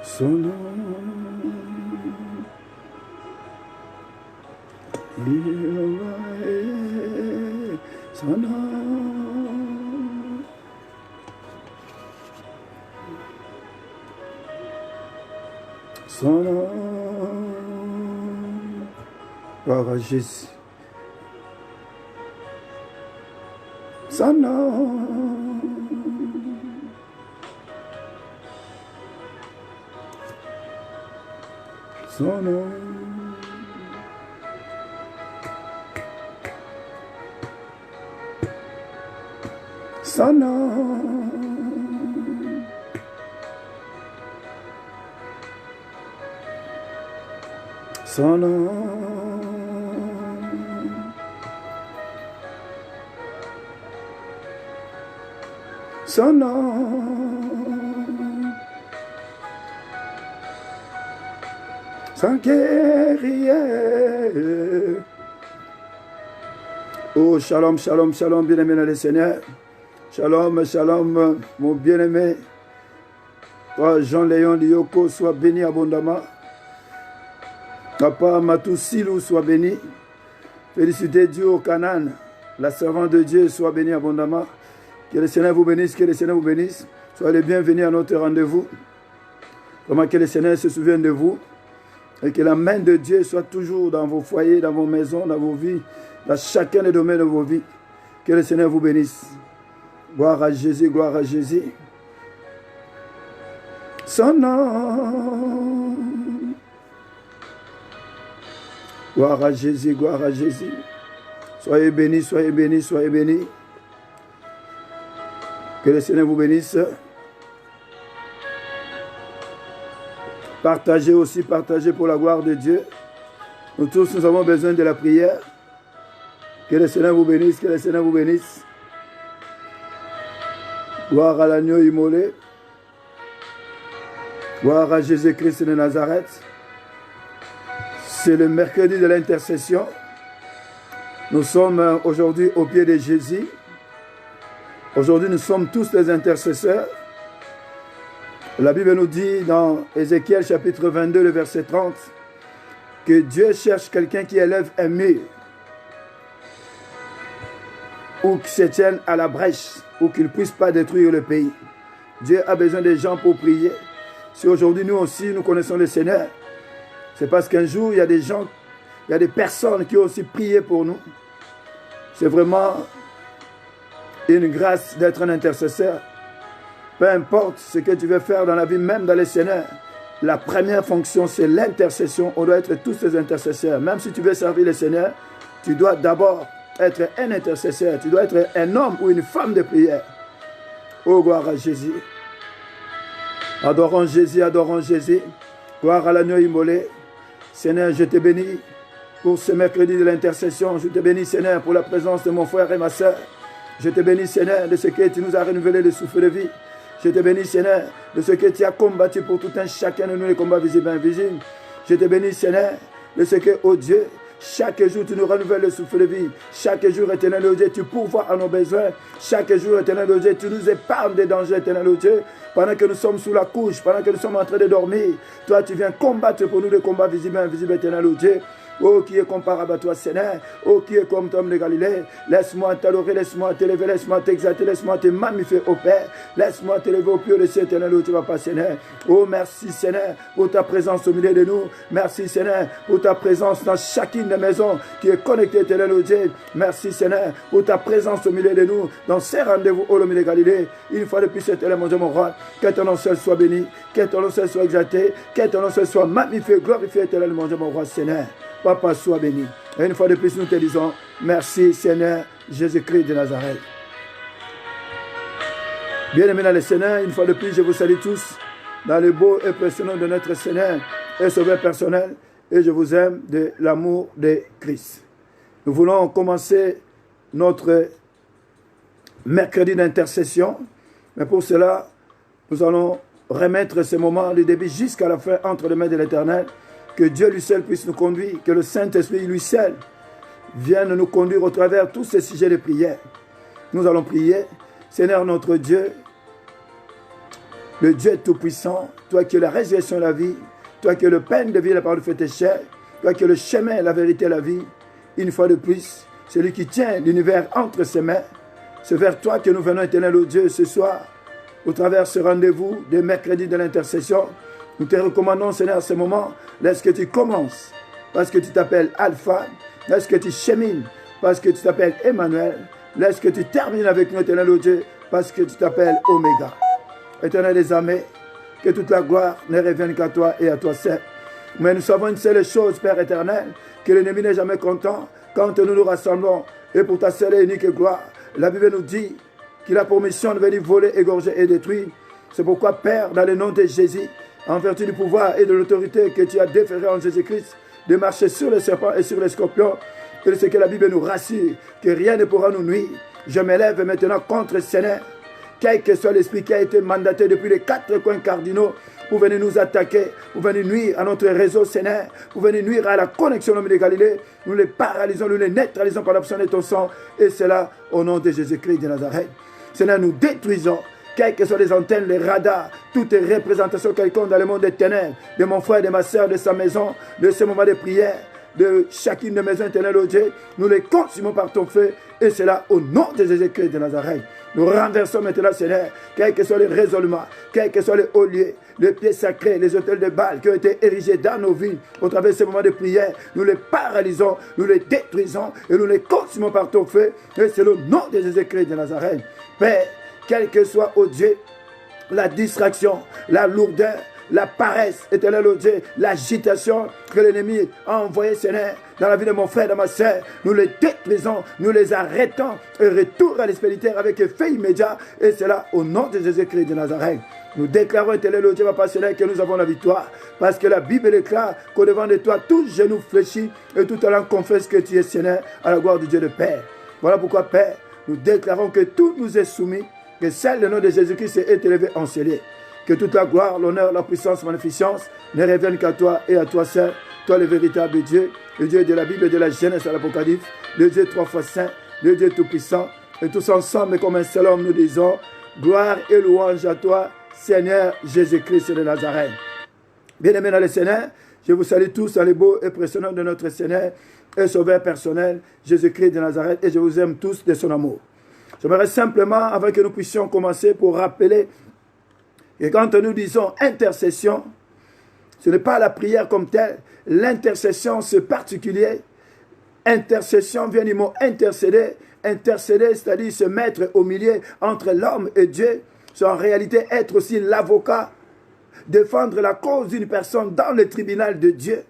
son nom, son nom, son nom, gloire à Jésus, son nom. Son nom, son nom, son nom, son nom. Sans guerrier. Oh, shalom, shalom, shalom, bien-aimé dans le Seigneur. Shalom, shalom, mon bien-aimé. Toi, Jean-Léon Lioko, sois béni abondamment. Papa Matou Silou, sois béni. Félicitez Dieu au Canaan. La servante de Dieu, soit bénie abondamment. Que le Seigneur vous bénisse, que le Seigneur vous bénisse. Soyez les bienvenus à notre rendez-vous. Vraiment que le Seigneur se souvienne de vous. Et que la main de Dieu soit toujours dans vos foyers, dans vos maisons, dans vos vies, dans chacun des domaines de vos vies. Que le Seigneur vous bénisse. Gloire à Jésus, gloire à Jésus. Son nom. Gloire à Jésus, gloire à Jésus. Soyez bénis, soyez bénis, soyez bénis. Que le Seigneur vous bénisse. Partagez aussi, partagez pour la gloire de Dieu. Nous tous, nous avons besoin de la prière. Que le Seigneur vous bénisse, que le Seigneur vous bénisse. Gloire à l'agneau immolé. Gloire à Jésus-Christ de Nazareth. C'est le mercredi de l'intercession. Nous sommes aujourd'hui au pied de Jésus. Aujourd'hui, nous sommes tous des intercesseurs. La Bible nous dit dans Ézéchiel chapitre 22, le verset 30, que Dieu cherche quelqu'un qui élève un mur ou qui se tienne à la brèche ou qu'il ne puisse pas détruire le pays. Dieu a besoin des gens pour prier. Si aujourd'hui nous aussi nous connaissons le Seigneur, c'est parce qu'un jour il y a des gens, il y a des personnes qui ont aussi prié pour nous. C'est vraiment une grâce d'être un intercesseur. Peu importe ce que tu veux faire dans la vie, même dans les Seigneurs, la première fonction, c'est l'intercession. On doit être tous des intercesseurs. Même si tu veux servir le Seigneur, tu dois d'abord être un intercesseur. Tu dois être un homme ou une femme de prière. Oh, gloire à Jésus. Adorons Jésus, adorons Jésus. Gloire à l'agneau immolé. Seigneur, je te bénis pour ce mercredi de l'intercession. Je te bénis, Seigneur, pour la présence de mon frère et ma soeur. Je te bénis, Seigneur, de ce que tu nous as renouvelé le souffle de vie. Je te bénis, Seigneur, de ce que tu as combattu pour tout un chacun de nous, les combats visibles et invisibles. Je te bénis, Seigneur, de ce que, oh Dieu, chaque jour tu nous renouvelles le souffle de vie. Chaque jour, éternel oh Dieu, tu pourvois à nos besoins. Chaque jour, éternel oh Dieu, tu nous épargnes des dangers, éternel oh Dieu. Pendant que nous sommes sous la couche, pendant que nous sommes en train de dormir, toi, tu viens combattre pour nous les combats visibles et invisibles, éternel oh Dieu. Oh, qui est comparable à toi, Seigneur. Oh, qui est comme Tom de Galilée. Laisse-moi t'adorer, laisse-moi t'élever, laisse-moi t'exalter, laisse-moi te magnifier au Père. Laisse-moi t'élever au pied de ciel, éternel, où tu vas pas, Seigneur. Oh, merci, Seigneur, pour ta présence au milieu de nous. Merci, Seigneur, pour ta présence dans chacune des maisons qui est connectée, éternel, au Dieu. Merci, Seigneur, pour ta présence au milieu de nous, dans ces rendez-vous au milieu de Galilée. Une fois de plus, éternel, mon Dieu, mon roi, que ton nom seul soit béni, que ton nom seul soit exalté, que ton nom seul soit magnifié, glorifié, éternel, mon Dieu, mon roi, Seigneur. Papa, sois béni. Et une fois de plus, nous te disons, merci Seigneur Jésus-Christ de Nazareth. Bien-aimés dans le Seigneur, une fois de plus, je vous salue tous dans le beau et précieux nom de notre Seigneur et Sauveur personnel. Et je vous aime de l'amour de Christ. Nous voulons commencer notre mercredi d'intercession. Mais pour cela, nous allons remettre ce moment du début jusqu'à la fin entre les mains de l'Éternel. Que Dieu lui seul puisse nous conduire, que le Saint-Esprit lui seul vienne nous conduire au travers tous ces sujets de prière. Nous allons prier. Seigneur notre Dieu, le Dieu Tout-Puissant, toi qui es la résurrection et la vie, toi qui es le pain de vie, la parole faite chair, toi qui es le chemin, la vérité et la vie, une fois de plus, celui qui tient l'univers entre ses mains, c'est vers toi que nous venons, éternel au Dieu, ce soir, au travers de ce rendez-vous des mercredis de l'intercession. Nous te recommandons, Seigneur, ce moment, laisse que tu commences, parce que tu t'appelles Alpha, laisse que tu chemines, parce que tu t'appelles Emmanuel, laisse que tu termines avec nous, éternel au Dieu, parce que tu t'appelles Oméga. Éternel des armées, que toute la gloire ne revienne qu'à toi et à toi seul. Mais nous savons une seule chose, Père éternel, que l'ennemi n'est jamais content quand nous nous rassemblons et pour ta seule et unique gloire. La Bible nous dit qu'il a pour mission de venir voler, égorger et détruire. C'est pourquoi, Père, dans le nom de Jésus, en vertu du pouvoir et de l'autorité que tu as déféré en Jésus-Christ, de marcher sur les serpents et sur les scorpions, et ce que la Bible nous rassure, que rien ne pourra nous nuire. Je m'élève maintenant contre le Seigneur, quel que soit l'esprit qui a été mandaté depuis les 4 coins cardinaux pour venir nous attaquer, pour venir nuire à notre réseau Seigneur, pour venir nuire à la connexion de l'homme de Galilée. Nous les paralysons, nous les neutralisons par l'option de ton sang, et cela au nom de Jésus-Christ de Nazareth. Seigneur, nous détruisons, quelles que soient les antennes, les radars, toute représentation quelconque dans le monde des ténèbres, de mon frère, de ma soeur, de sa maison, de ce moment de prière, de chacune des maisons éternelles, au Dieu, nous les consumons par ton feu, et cela au nom de Jésus-Christ de Nazareth. Nous renversons maintenant, Seigneur, quels que soient les raisonnements, quels que soient les hauts lieux, les pieds sacrés, les hôtels de Baal qui ont été érigés dans nos vies au travers de ces moments de prière. Nous les paralysons, nous les détruisons et nous les consumons par ton feu. Et c'est le nom de Jésus-Christ de Nazareth. Père, quel que soit, ô Dieu, la distraction, la lourdeur, la paresse, éternel, ô Dieu, l'agitation que l'ennemi a envoyé, Seigneur, dans la vie de mon frère, de ma soeur, nous les détruisons, nous les arrêtons et retour à l'espéritaire avec effet immédiat, et cela au nom de Jésus-Christ de Nazareth. Nous déclarons, éternel, ô Dieu, Papa Seigneur, que nous avons la victoire, parce que la Bible déclare qu'au devant de toi, tout genou fléchit et tout langue confesse que tu es Seigneur, à la gloire du Dieu de Père. Voilà pourquoi, Père, nous déclarons que tout nous est soumis, que celle le nom de Jésus-Christ est élevé en scellé. Que toute la gloire, l'honneur, la puissance, la magnificence ne reviennent qu'à toi et à toi seul, toi le véritable Dieu, le Dieu de la Bible et de la Genèse à l'Apocalypse, le Dieu 3 fois saint, le Dieu tout-puissant. Et tous ensemble, comme un seul homme, nous disons, gloire et louange à toi, Seigneur Jésus-Christ de Nazareth. Bien-aimés dans le Seigneur, je vous salue tous dans les beaux et précieux noms de notre Seigneur et Sauveur personnel, Jésus-Christ de Nazareth, et je vous aime tous de son amour. J'aimerais simplement, avant que nous puissions commencer, pour rappeler et quand nous disons intercession, ce n'est pas la prière comme telle. L'intercession, c'est particulier. Intercession vient du mot intercéder. Intercéder, c'est-à-dire se mettre au milieu entre l'homme et Dieu. C'est en réalité être aussi l'avocat, défendre la cause d'une personne dans le tribunal de Dieu.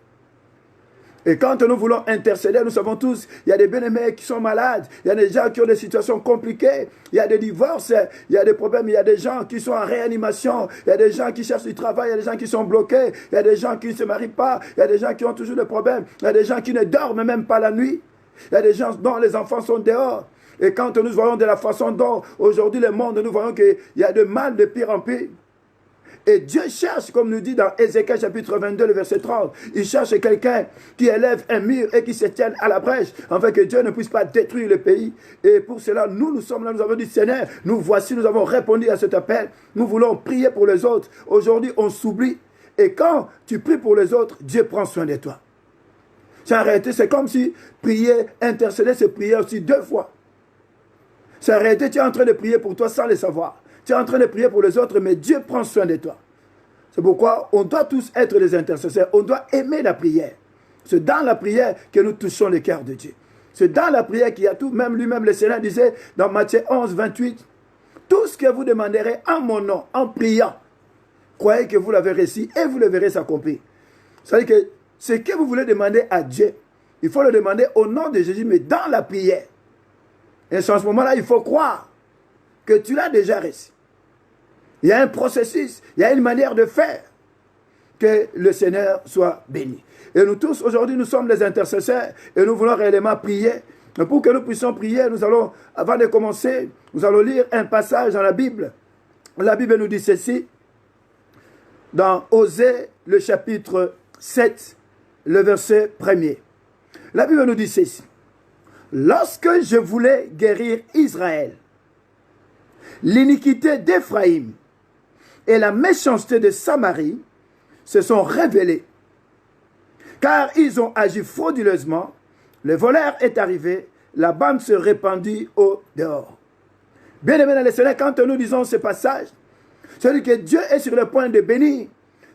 Et quand nous voulons intercéder, nous savons tous, il y a des bien-aimés qui sont malades, il y a des gens qui ont des situations compliquées, il y a des divorces, il y a des problèmes, il y a des gens qui sont en réanimation, il y a des gens qui cherchent du travail, il y a des gens qui sont bloqués, il y a des gens qui ne se marient pas, il y a des gens qui ont toujours des problèmes, il y a des gens qui ne dorment même pas la nuit, il y a des gens dont les enfants sont dehors. Et quand nous voyons de la façon dont aujourd'hui le monde, nous voyons qu'il y a de mal de pire en pire. Et Dieu cherche, comme nous dit dans Ézéchiel chapitre 22, le verset 30, il cherche quelqu'un qui élève un mur et qui se tienne à la brèche, afin que Dieu ne puisse pas détruire le pays. Et pour cela, nous sommes là, nous avons dit, Seigneur, nous voici, nous avons répondu à cet appel. Nous voulons prier pour les autres. Aujourd'hui, on s'oublie. Et quand tu pries pour les autres, Dieu prend soin de toi. C'est arrêté, c'est comme si prier, intercéder, c'est prier aussi 2 fois. C'est arrêté, tu es en train de prier pour toi sans le savoir. Tu es en train de prier pour les autres, mais Dieu prend soin de toi. C'est pourquoi on doit tous être des intercesseurs. On doit aimer la prière. C'est dans la prière que nous touchons le cœur de Dieu. C'est dans la prière qu'il y a tout. Même lui-même, le Seigneur disait dans Matthieu 11, 28, « Tout ce que vous demanderez en mon nom, en priant, croyez que vous l'avez reçu et vous le verrez s'accomplir. » C'est-à-dire que ce que vous voulez demander à Dieu, il faut le demander au nom de Jésus, mais dans la prière. Et en ce moment-là, il faut croire que tu l'as déjà reçu. Il y a un processus, il y a une manière de faire. Que le Seigneur soit béni. Et nous tous, aujourd'hui, nous sommes les intercesseurs et nous voulons réellement prier. Mais pour que nous puissions prier, nous allons, avant de commencer, nous allons lire un passage dans la Bible. La Bible nous dit ceci, dans Osée, le chapitre 7, le verset 1er. La Bible nous dit ceci. Lorsque je voulais guérir Israël, l'iniquité d'Éphraïm et la méchanceté de Samarie se sont révélées, car ils ont agi frauduleusement. Le voleur est arrivé, la bande se répandit au dehors. Bien aimé dans le Seigneur, quand nous lisons ce passage, c'est que Dieu est sur le point de bénir,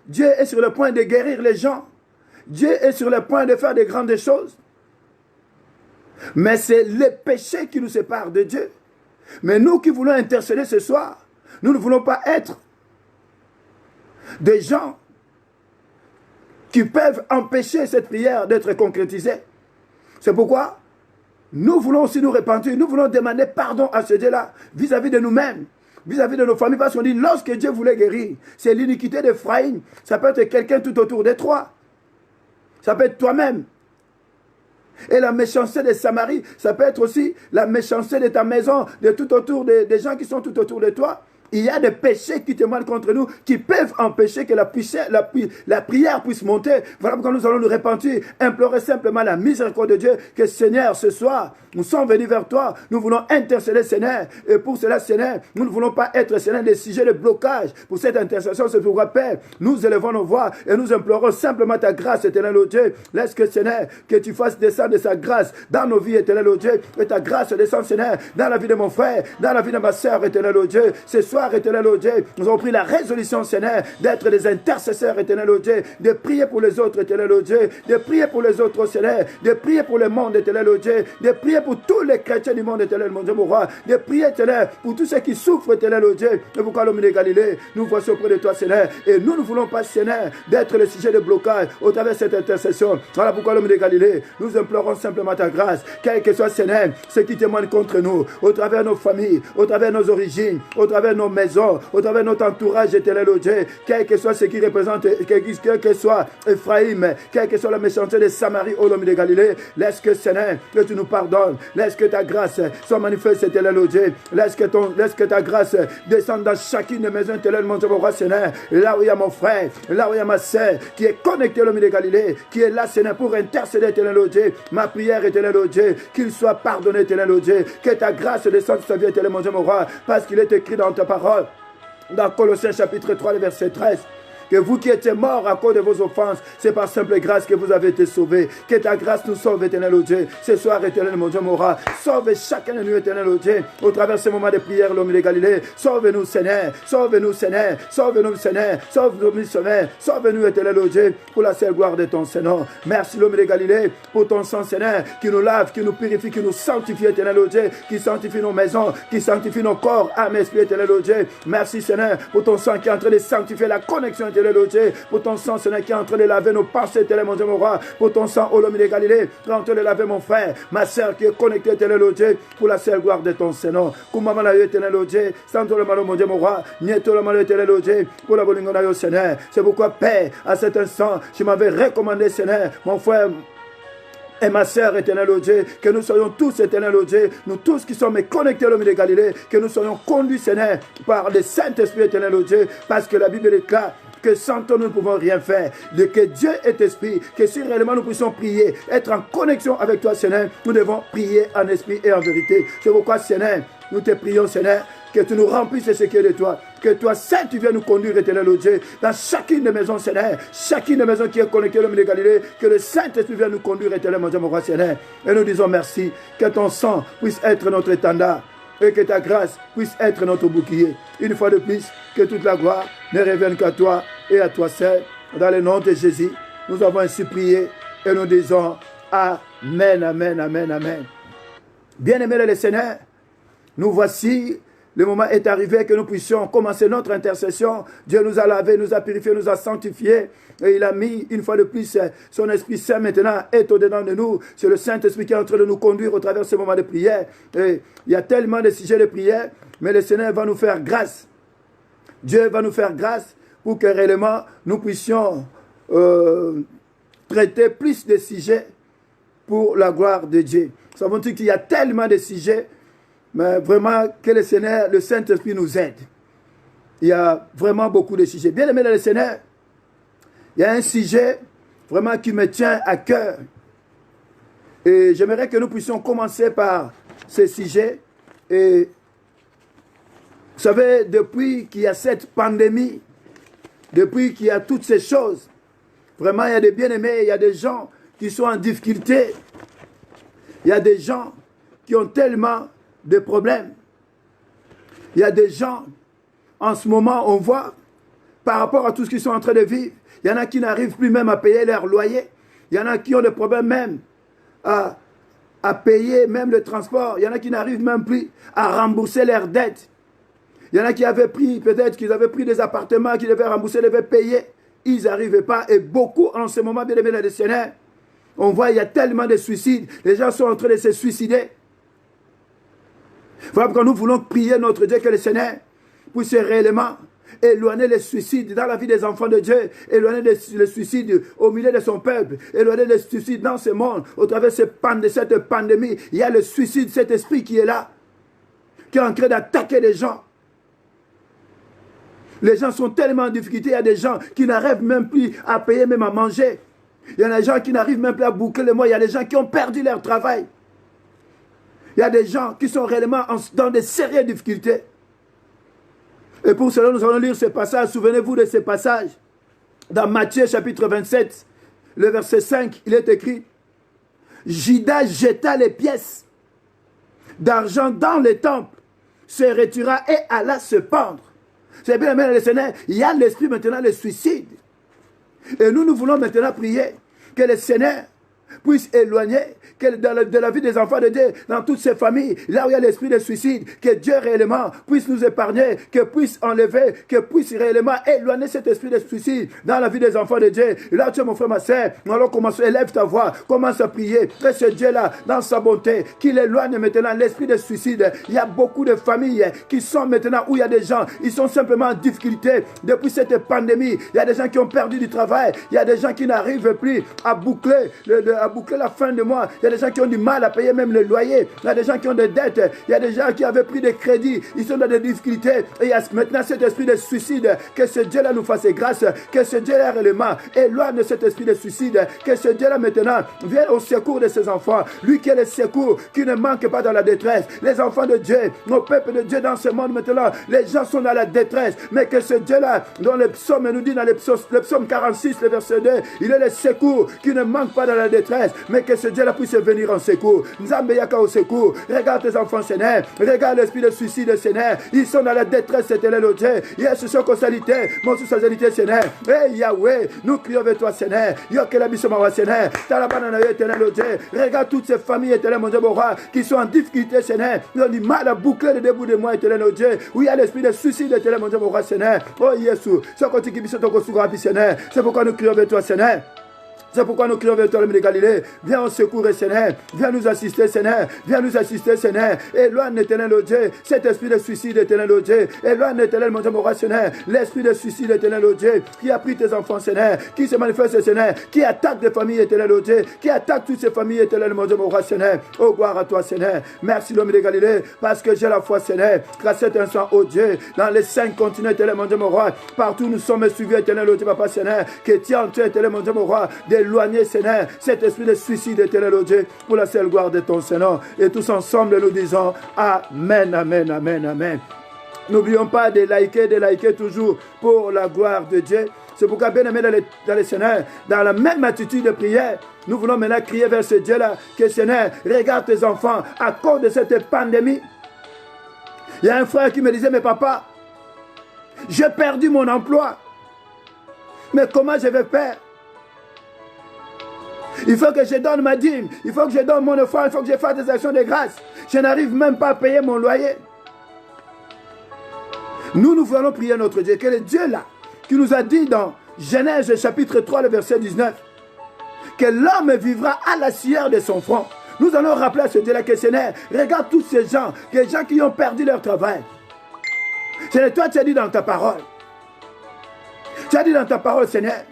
Dieu est sur le point de guérir les gens, Dieu est sur le point de faire de grandes choses. Mais c'est le péché qui nous sépare de Dieu. Mais nous qui voulons intercéder ce soir, nous ne voulons pas être des gens qui peuvent empêcher cette prière d'être concrétisée. C'est pourquoi nous voulons aussi nous repentir, nous voulons demander pardon à ce Dieu-là, vis-à-vis de nous-mêmes, vis-à-vis de nos familles, parce qu'on dit, lorsque Dieu voulait guérir, c'est l'iniquité d'Ephraïm, ça peut être quelqu'un tout autour de toi, ça peut être toi-même. Et la méchanceté de Samarie, ça peut être aussi la méchanceté de ta maison, de tout autour, des gens qui sont tout autour de toi. Il y a des péchés qui témoignent contre nous, qui peuvent empêcher que la prière puisse monter. Voilà pourquoi nous allons nous repentir, implorer simplement la miséricorde de Dieu, que Seigneur, ce soir, nous sommes venus vers toi, nous voulons intercéder, Seigneur. Et pour cela, Seigneur, nous ne voulons pas être, Seigneur, des sujets de blocage. Pour cette intercession, c'est pourquoi, Père, nous élevons nos voix et nous implorons simplement ta grâce, éternel, ô Dieu. Laisse que, Seigneur, que tu fasses descendre de sa grâce dans nos vies, éternel, ô Dieu. Et ta grâce descende, Seigneur, dans la vie de mon frère, dans la vie de ma soeur, éternel, ô Dieu. Ce soir, éternel, ô Dieu, nous avons pris la résolution, Seigneur, d'être des intercesseurs, éternel, ô Dieu, de prier pour les autres, éternel, ô Dieu, de prier pour les autres, Seigneur, de prier pour le monde, éternel, ô Dieu, de prier pour tous les chrétiens du monde, éternel, mon Dieu, mon roi, de prier, éternel, pour tous ceux qui souffrent, éternel, ô Dieu. Et pourquoi l'homme de Galilée, nous voici auprès de toi, Seigneur, et nous ne voulons pas, Seigneur, d'être le sujet de blocage au travers de cette intercession. Voilà pourquoi l'homme de Galilée, nous implorons simplement ta grâce, quel que soit, Seigneur, ce qui témoigne contre nous, au travers de nos familles, au travers de nos origines, au travers de nos maisons, au travers de notre entourage, éternel, ô Dieu, quel que soit ce qui représente, quel que soit Ephraïm, quelle que soit la méchanceté de Samarie, ô l'homme de Galilée, laisse que, Seigneur, que tu nous pardonnes, laisse que ta grâce soit manifeste, éternel, ô Dieu, laisse que ta grâce descende dans chacune des maisons, éternel, mon Dieu, mon roi, Seigneur, là où il y a mon frère, là où il y a ma sœur, qui est connecté à l'homme de Galilée, qui est là, Seigneur, pour intercéder, éternel, ô Dieu, ma prière, éternel, ô Dieu, qu'il soit pardonné, éternel, ô Dieu, que ta grâce descende sur sa vie, éternel, mon Dieu, mon roi, parce qu'il est écrit dans ta parole, dans Colossiens chapitre 3, verset 13, que vous qui étiez morts à cause de vos offenses, c'est par simple grâce que vous avez été sauvés. Que ta grâce nous sauve, éternel, ô Dieu. Ce soir, éternel, mon Dieu, mon roi, sauve chacun de nous, éternel, ô Dieu, au travers de ce moment de prière, l'homme de Galilée. Sauve-nous, Seigneur, sauve-nous, Seigneur, sauve-nous, Seigneur, sauve-nous, Seigneur, sauve-nous, éternel, ô Dieu, pour la seule gloire de ton Seigneur. Merci, l'homme de Galilée, pour ton sang, Seigneur, qui nous lave, qui nous purifie, qui nous sanctifie, éternel, ô Dieu, qui sanctifie nos maisons, qui sanctifie nos corps, âme, esprit, éternel, ô Dieu. Merci, Seigneur, pour ton sang qui est en train de sanctifier la connexion, éternel, ô Dieu, pour ton sang, Seigneur, qui est en train de laver nos pensées, éternel, mon Dieu, mon roi, pour ton sang, ô l'homme de Galilée, qui est en train de laver mon frère, ma soeur qui est connectée, éternel, ô Dieu, pour la seule gloire de ton Seigneur. Koumama la éternel, ô Dieu, santo le malo, mon Dieu, mon roi, nieto le malo, éternel, ô Dieu, pour la bolingo na yo, Seigneur. C'est pourquoi, Père, à cet instant, je m'avais recommandé, Seigneur, mon frère, et ma sœur, éternel, ô Dieu, que nous soyons tous, éternel, ô Dieu, nous tous qui sommes connectés à l'homme de Galilée, que nous soyons conduits, Seigneur, par le Saint-Esprit, éternel, ô Dieu, parce que la Bible déclare que sans toi nous ne pouvons rien faire, de que Dieu est esprit, que si réellement nous puissions prier, être en connexion avec toi, Seigneur, nous devons prier en esprit et en vérité. C'est pourquoi, Seigneur, nous te prions, Seigneur, que tu nous remplisses de ce qui est de toi, que toi, Saint, tu viennes nous conduire, éternel, ô Dieu, dans chacune des maisons, Seigneur, chacune des maisons qui est connectée à l'homme de Galilée, que le Saint-Esprit vienne nous conduire, éternel, mon Dieu, mon roi, Seigneur. Et nous disons merci, que ton sang puisse être notre étendard, et que ta grâce puisse être notre bouclier. Une fois de plus, que toute la gloire ne revienne qu'à toi et à toi seul. Dans le nom de Jésus, nous avons ainsi prié et nous disons Amen, Amen, Amen, Amen. Bien-aimés les Seigneur, nous voici, le moment est arrivé que nous puissions commencer notre intercession. Dieu nous a lavé, nous a purifié, nous a sanctifié. Et il a mis, une fois de plus, son Esprit Saint maintenant est au-dedans de nous. C'est le Saint-Esprit qui est en train de nous conduire au travers de ce moment de prière. Et il y a tellement de sujets de prière, mais le Seigneur va nous faire grâce. Dieu va nous faire grâce pour que réellement nous puissions traiter plus de sujets pour la gloire de Dieu. Nous savons qu'il y a tellement de sujets, mais vraiment que le Seigneur, le Saint-Esprit nous aide. Il y a vraiment beaucoup de sujets. Bien aimé dans le Seigneur, il y a un sujet vraiment qui me tient à cœur. Et j'aimerais que nous puissions commencer par ce sujet. Et savez, depuis qu'il y a cette pandémie, depuis qu'il y a toutes ces choses, vraiment, il y a des bien-aimés, il y a des gens qui sont en difficulté. Il y a des gens qui ont tellement de problèmes. Il y a des gens, en ce moment, on voit, par rapport à tout ce qu'ils sont en train de vivre, il y en a qui n'arrivent plus même à payer leur loyer. Il y en a qui ont des problèmes même à payer même le transport. Il y en a qui n'arrivent même plus à rembourser leurs dettes. Il y en a qui avaient pris, peut-être qu'ils avaient pris des appartements qu'ils devaient rembourser, ils devaient payer. Ils n'arrivaient pas. Et beaucoup, en ce moment, bien aimés, les Seigneur, on voit, il y a tellement de suicides. Les gens sont en train de se suicider. Voilà pourquoi nous voulons prier notre Dieu que le Seigneur puisse réellement éloigner les suicides dans la vie des enfants de Dieu, éloigner les suicides au milieu de son peuple, éloigner les suicides dans ce monde, au travers de cette pandémie. Il y a le suicide, cet esprit qui est là, qui est en train d'attaquer les gens. Les gens sont tellement en difficulté, il y a des gens qui n'arrivent même plus à payer, même à manger. Il y a des gens qui n'arrivent même plus à boucler le mois, il y a des gens qui ont perdu leur travail. Il y a des gens qui sont réellement dans de sérieuses difficultés. Et pour cela, nous allons lire ce passage. Souvenez-vous de ce passage. Dans Matthieu chapitre 27, le verset 5, il est écrit: Judas jeta les pièces d'argent dans les temples, se retira et alla se pendre. C'est bien, le Seigneur, il y a l'esprit maintenant de suicide. Et nous voulons maintenant prier que le Seigneur puisse éloigner de la vie des enfants de Dieu, dans toutes ces familles, là où il y a l'esprit de suicide, que Dieu réellement puisse nous épargner, que puisse enlever, que puisse réellement éloigner cet esprit de suicide dans la vie des enfants de Dieu. Et là, tu es mon frère, ma soeur, nous allons commencer, élève ta voix, commence à prier, que ce Dieu-là, dans sa bonté, qu'il éloigne maintenant l'esprit de suicide. Il y a beaucoup de familles qui sont maintenant où il y a des gens, ils sont simplement en difficulté depuis cette pandémie. Il y a des gens qui ont perdu du travail, il y a des gens qui n'arrivent plus à boucler la fin de mois. Il y a des gens qui ont du mal à payer même le loyer. Il y a des gens qui ont des dettes. Il y a des gens qui avaient pris des crédits. Ils sont dans des difficultés. Et il y a maintenant cet esprit de suicide. Que ce Dieu-là nous fasse grâce. Que ce Dieu-là réellement éloigne de cet esprit de suicide. Que ce Dieu-là maintenant vienne au secours de ses enfants. Lui qui est le secours, qui ne manque pas dans la détresse. Les enfants de Dieu, nos peuples de Dieu dans ce monde maintenant, les gens sont dans la détresse. Mais que ce Dieu-là, dont le psaume nous dit dans le psaume 46, le verset 2, il est le secours qui ne manque pas dans la détresse. Mais que ce Dieu-là puisse venir en secours. Nzambe yaka au secours. Regarde tes enfants, Seigneur. Regarde l'esprit de suicide, Seigneur. Ils sont dans la détresse, éternel au Dieu. Yes, ce qu'on salité. Mon sous salité, Seigneur. Eh Yahweh, nous crions vers toi, Seigneur. Yoke la bisoma, Seigneur. Talabana, éternel au Dieu. Regarde toutes ces familles, éternel, mon Dieu, mon roi, qui sont en difficulté, Seigneur. Ils ont du mal à boucler le début de moi, éternel au Dieu. Où il y a l'esprit de suicide, éternel, mon Dieu, mon roi, Seigneur. Oh, Yesu. Ce qu'on dit qui bisou, ton kosura, Seigneur. C'est pourquoi nous crions vers toi, Seigneur. C'est pourquoi nous crions vers toi, l'homme de Galilée. Viens au secours, Seigneur. Viens nous assister, Seigneur. Viens nous assister, Seigneur. Éloigne, éternel, au Dieu, cet esprit de suicide, éternel, au Dieu. Éloigne, éternel, mon Dieu, mon roi, Seigneur. L'esprit de suicide, éternel, au Dieu, qui a pris tes enfants, Seigneur. Qui se manifeste, Seigneur. Qui attaque des familles, éternel, au Dieu. Qui attaque toutes ces familles, éternel, mon Dieu, mon roi, Seigneur. Oh, gloire à toi, Seigneur. Merci, l'homme de Galilée, parce que j'ai la foi, Seigneur. Grâce à cet instant, oh Dieu, dans les 5 continents, éternel, mon Dieu, mon roi. Partout, nous sommes suivis, éternel, au Dieu, papa, Seigneur. Que tiens, tu, éternel, mon Dieu, mon roi, d'éloigner, Seigneur, cet esprit de suicide, éternel au Dieu, pour la seule gloire de ton Seigneur. Et tous ensemble, nous disons Amen, Amen, Amen, Amen. N'oublions pas de liker toujours pour la gloire de Dieu. C'est pourquoi, bien aimé dans le Seigneur, dans la même attitude de prière, nous voulons maintenant crier vers ce Dieu-là, que Seigneur, regarde tes enfants à cause de cette pandémie. Il y a un frère qui me disait, mais papa, j'ai perdu mon emploi. Mais comment je vais faire? Il faut que je donne ma dîme, il faut que je donne mon offrande, il faut que je fasse des actions de grâce. Je n'arrive même pas à payer mon loyer. Nous voulons prier notre Dieu, que le Dieu là, qui nous a dit dans Genèse chapitre 3, le verset 19, que l'homme vivra à la sueur de son front. Nous allons rappeler à ce Dieu là que Seigneur, regarde tous ces gens, les gens qui ont perdu leur travail. Seigneur, toi tu as dit dans ta parole, Seigneur,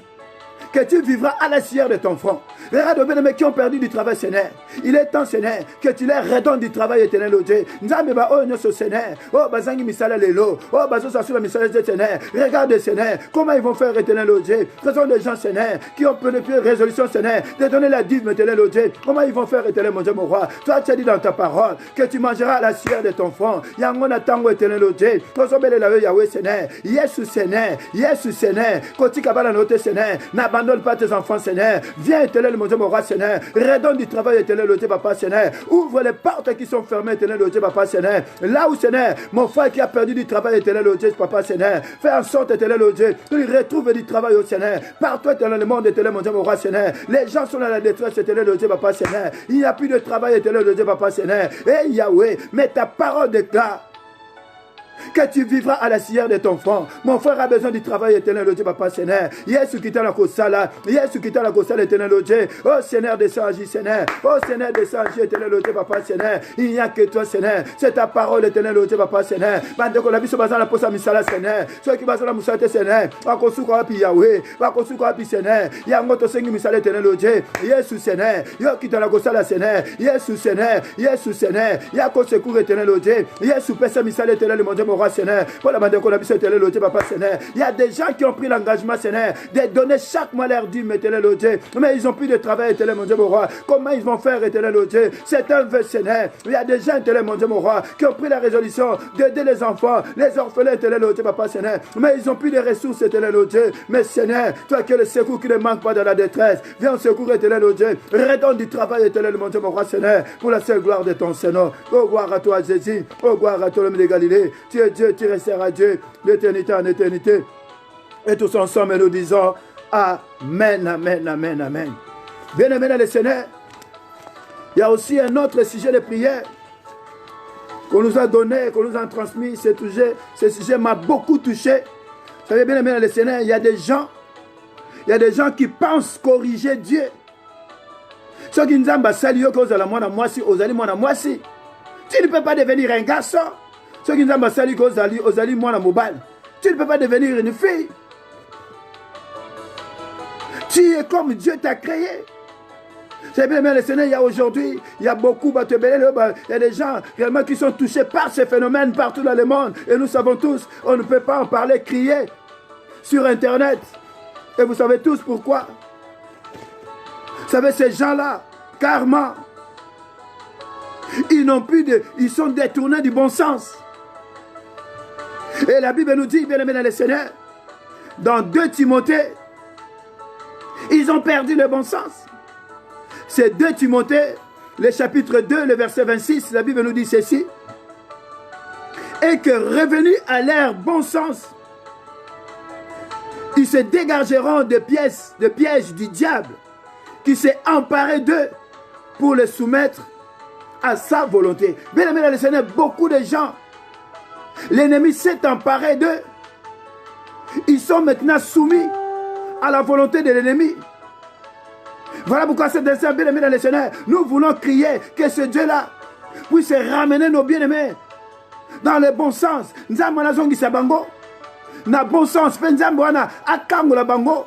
que tu vivras à la sueur de ton front. Regarde les bien-aimés qui ont perdu du travail, Seigneur. Il est temps, Seigneur, que tu leur redonnes du travail éternel, oh Dieu. Nzambe ba oh nyoso Seigneur. Oh bazangi misala lelo. Oh bazo sasula misala de Seigneur. Regarde, Seigneur, comment ils vont faire éternel, oh Dieu. Ce sont des gens, Seigneur, qui ont peu de résolution, Seigneur, de donner la dîme éternel, oh Dieu. Comment ils vont faire éternel, mon Dieu, mon roi. Toi, tu as dit dans ta parole que tu mangeras la sueur de ton front. Yangona tango éternel, oh Dieu. Kosobele la Yahweh, Seigneur. Yesu, Seigneur. Yesu, Seigneur. Koti kabala note, Seigneur. N'abandonne pas tes enfants, Seigneur. Viens éternel, mon Dieu, mon roi, Seigneur. Redonne du travail éternel, oh Dieu, papa, Seigneur. Ouvre les portes qui sont fermées, éternel, oh Dieu, papa, Seigneur. Là où, Seigneur, mon frère qui a perdu du travail, éternel, oh Dieu, papa, Seigneur. Fais en sorte, éternel, oh Dieu, qu'il retrouve du travail, oh Seigneur. Partout, éternel, le monde, éternel, mon Dieu, mon roi, Seigneur. Les gens sont dans la détresse, éternel, oh Dieu, papa, Seigneur. Il n'y a plus de travail, éternel, oh Dieu, papa, Seigneur. Et Yahweh, mais ta parole déclare que tu vivras à la sueur de ton front. Mon frère a besoin du travail éternel, oh Dieu, papa, Seigneur. Yesu qui t'a la kosala. Yesu qui t'a la kosala, éternel, oh Dieu. Oh Seigneur, descends, agis, Seigneur. Oh Seigneur, descends, agis, éternel, oh Dieu, papa, Seigneur. Il n'y a que toi, Seigneur. C'est ta parole, éternel, oh Dieu, papa, Seigneur. Bande ko la biso bazana posa misala, Seigneur. Ceux qui bazana musate, Seigneur. Bakosuko api Yahweh. Bakosuko api, Seigneur. Yango to sengi misala, éternel, oh Dieu. Yesu, Seigneur. Yo qui t'a la kosala, Seigneur. Yesu, Seigneur. Yesu, Seigneur. Yako secours, éternel, oh Dieu. Yesu, pesa misala, éternel, mon Dieu, mon roi, Seigneur. Il y a des gens qui ont pris l'engagement, Seigneur, de donner chaque mois leur dîme, éternel, oh Dieu. Mais ils n'ont plus de travail, éternel, mon Dieu, mon roi. Comment ils vont faire, éternel, oh Dieu? C'est un vœu, Seigneur. Il y a des gens, éternel, mon Dieu, mon roi, qui ont pris la résolution d'aider les enfants, les orphelins, éternel, oh Dieu, papa, Seigneur. Mais ils n'ont plus de ressources, éternel, oh Dieu. Mais Seigneur, toi qui es le secours qui ne manque pas dans la détresse, viens au secours, éternel, oh Dieu. Redonne du travail, éternel, mon Dieu, mon roi, Seigneur, pour la seule gloire de ton Seigneur. Oh, gloire à toi, Jésus. Oh, gloire à toi, l'homme de Galilée. Tu es Dieu, tu resteras Dieu, d'éternité en éternité. Et tous ensemble, nous disons Amen, Amen, Amen, Amen. Bien aimé dans le Seigneur, il y a aussi un autre sujet de prière qu'on nous a donné, qu'on nous a transmis. Ce sujet m'a beaucoup touché. Vous savez, bien aimé dans le Seigneur, il y a des gens qui pensent corriger Dieu. Ceux qui nous ont salué, tu ne peux pas devenir un garçon. Ceux qui nous ont salué, tu ne peux pas devenir une fille. Tu es comme Dieu t'a créé. C'est bien, mais le Seigneur, il y a aujourd'hui, il y a beaucoup, il y a des gens réellement qui sont touchés par ces phénomènes partout dans le monde. Et nous savons tous, on ne peut pas en parler, crier sur Internet. Et vous savez tous pourquoi. Vous savez, ces gens-là, carrément, ils sont détournés du bon sens. Et la Bible nous dit, bien aimé dans le Seigneur, dans 2 Timothée, ils ont perdu le bon sens. C'est 2 Timothée, le chapitre 2, le verset 26, la Bible nous dit ceci. Et que revenus à leur bon sens, ils se dégageront des pièges du diable qui s'est emparé d'eux pour les soumettre à sa volonté. Bien aimé dans le Seigneur, beaucoup de gens, l'ennemi s'est emparé d'eux. Ils sont maintenant soumis à la volonté de l'ennemi. Voilà pourquoi c'est destin, bien aimé dans le Seigneur, nous voulons crier que ce Dieu-là puisse ramener nos bien-aimés dans le bon sens. Nous avons na bon sens, la bango.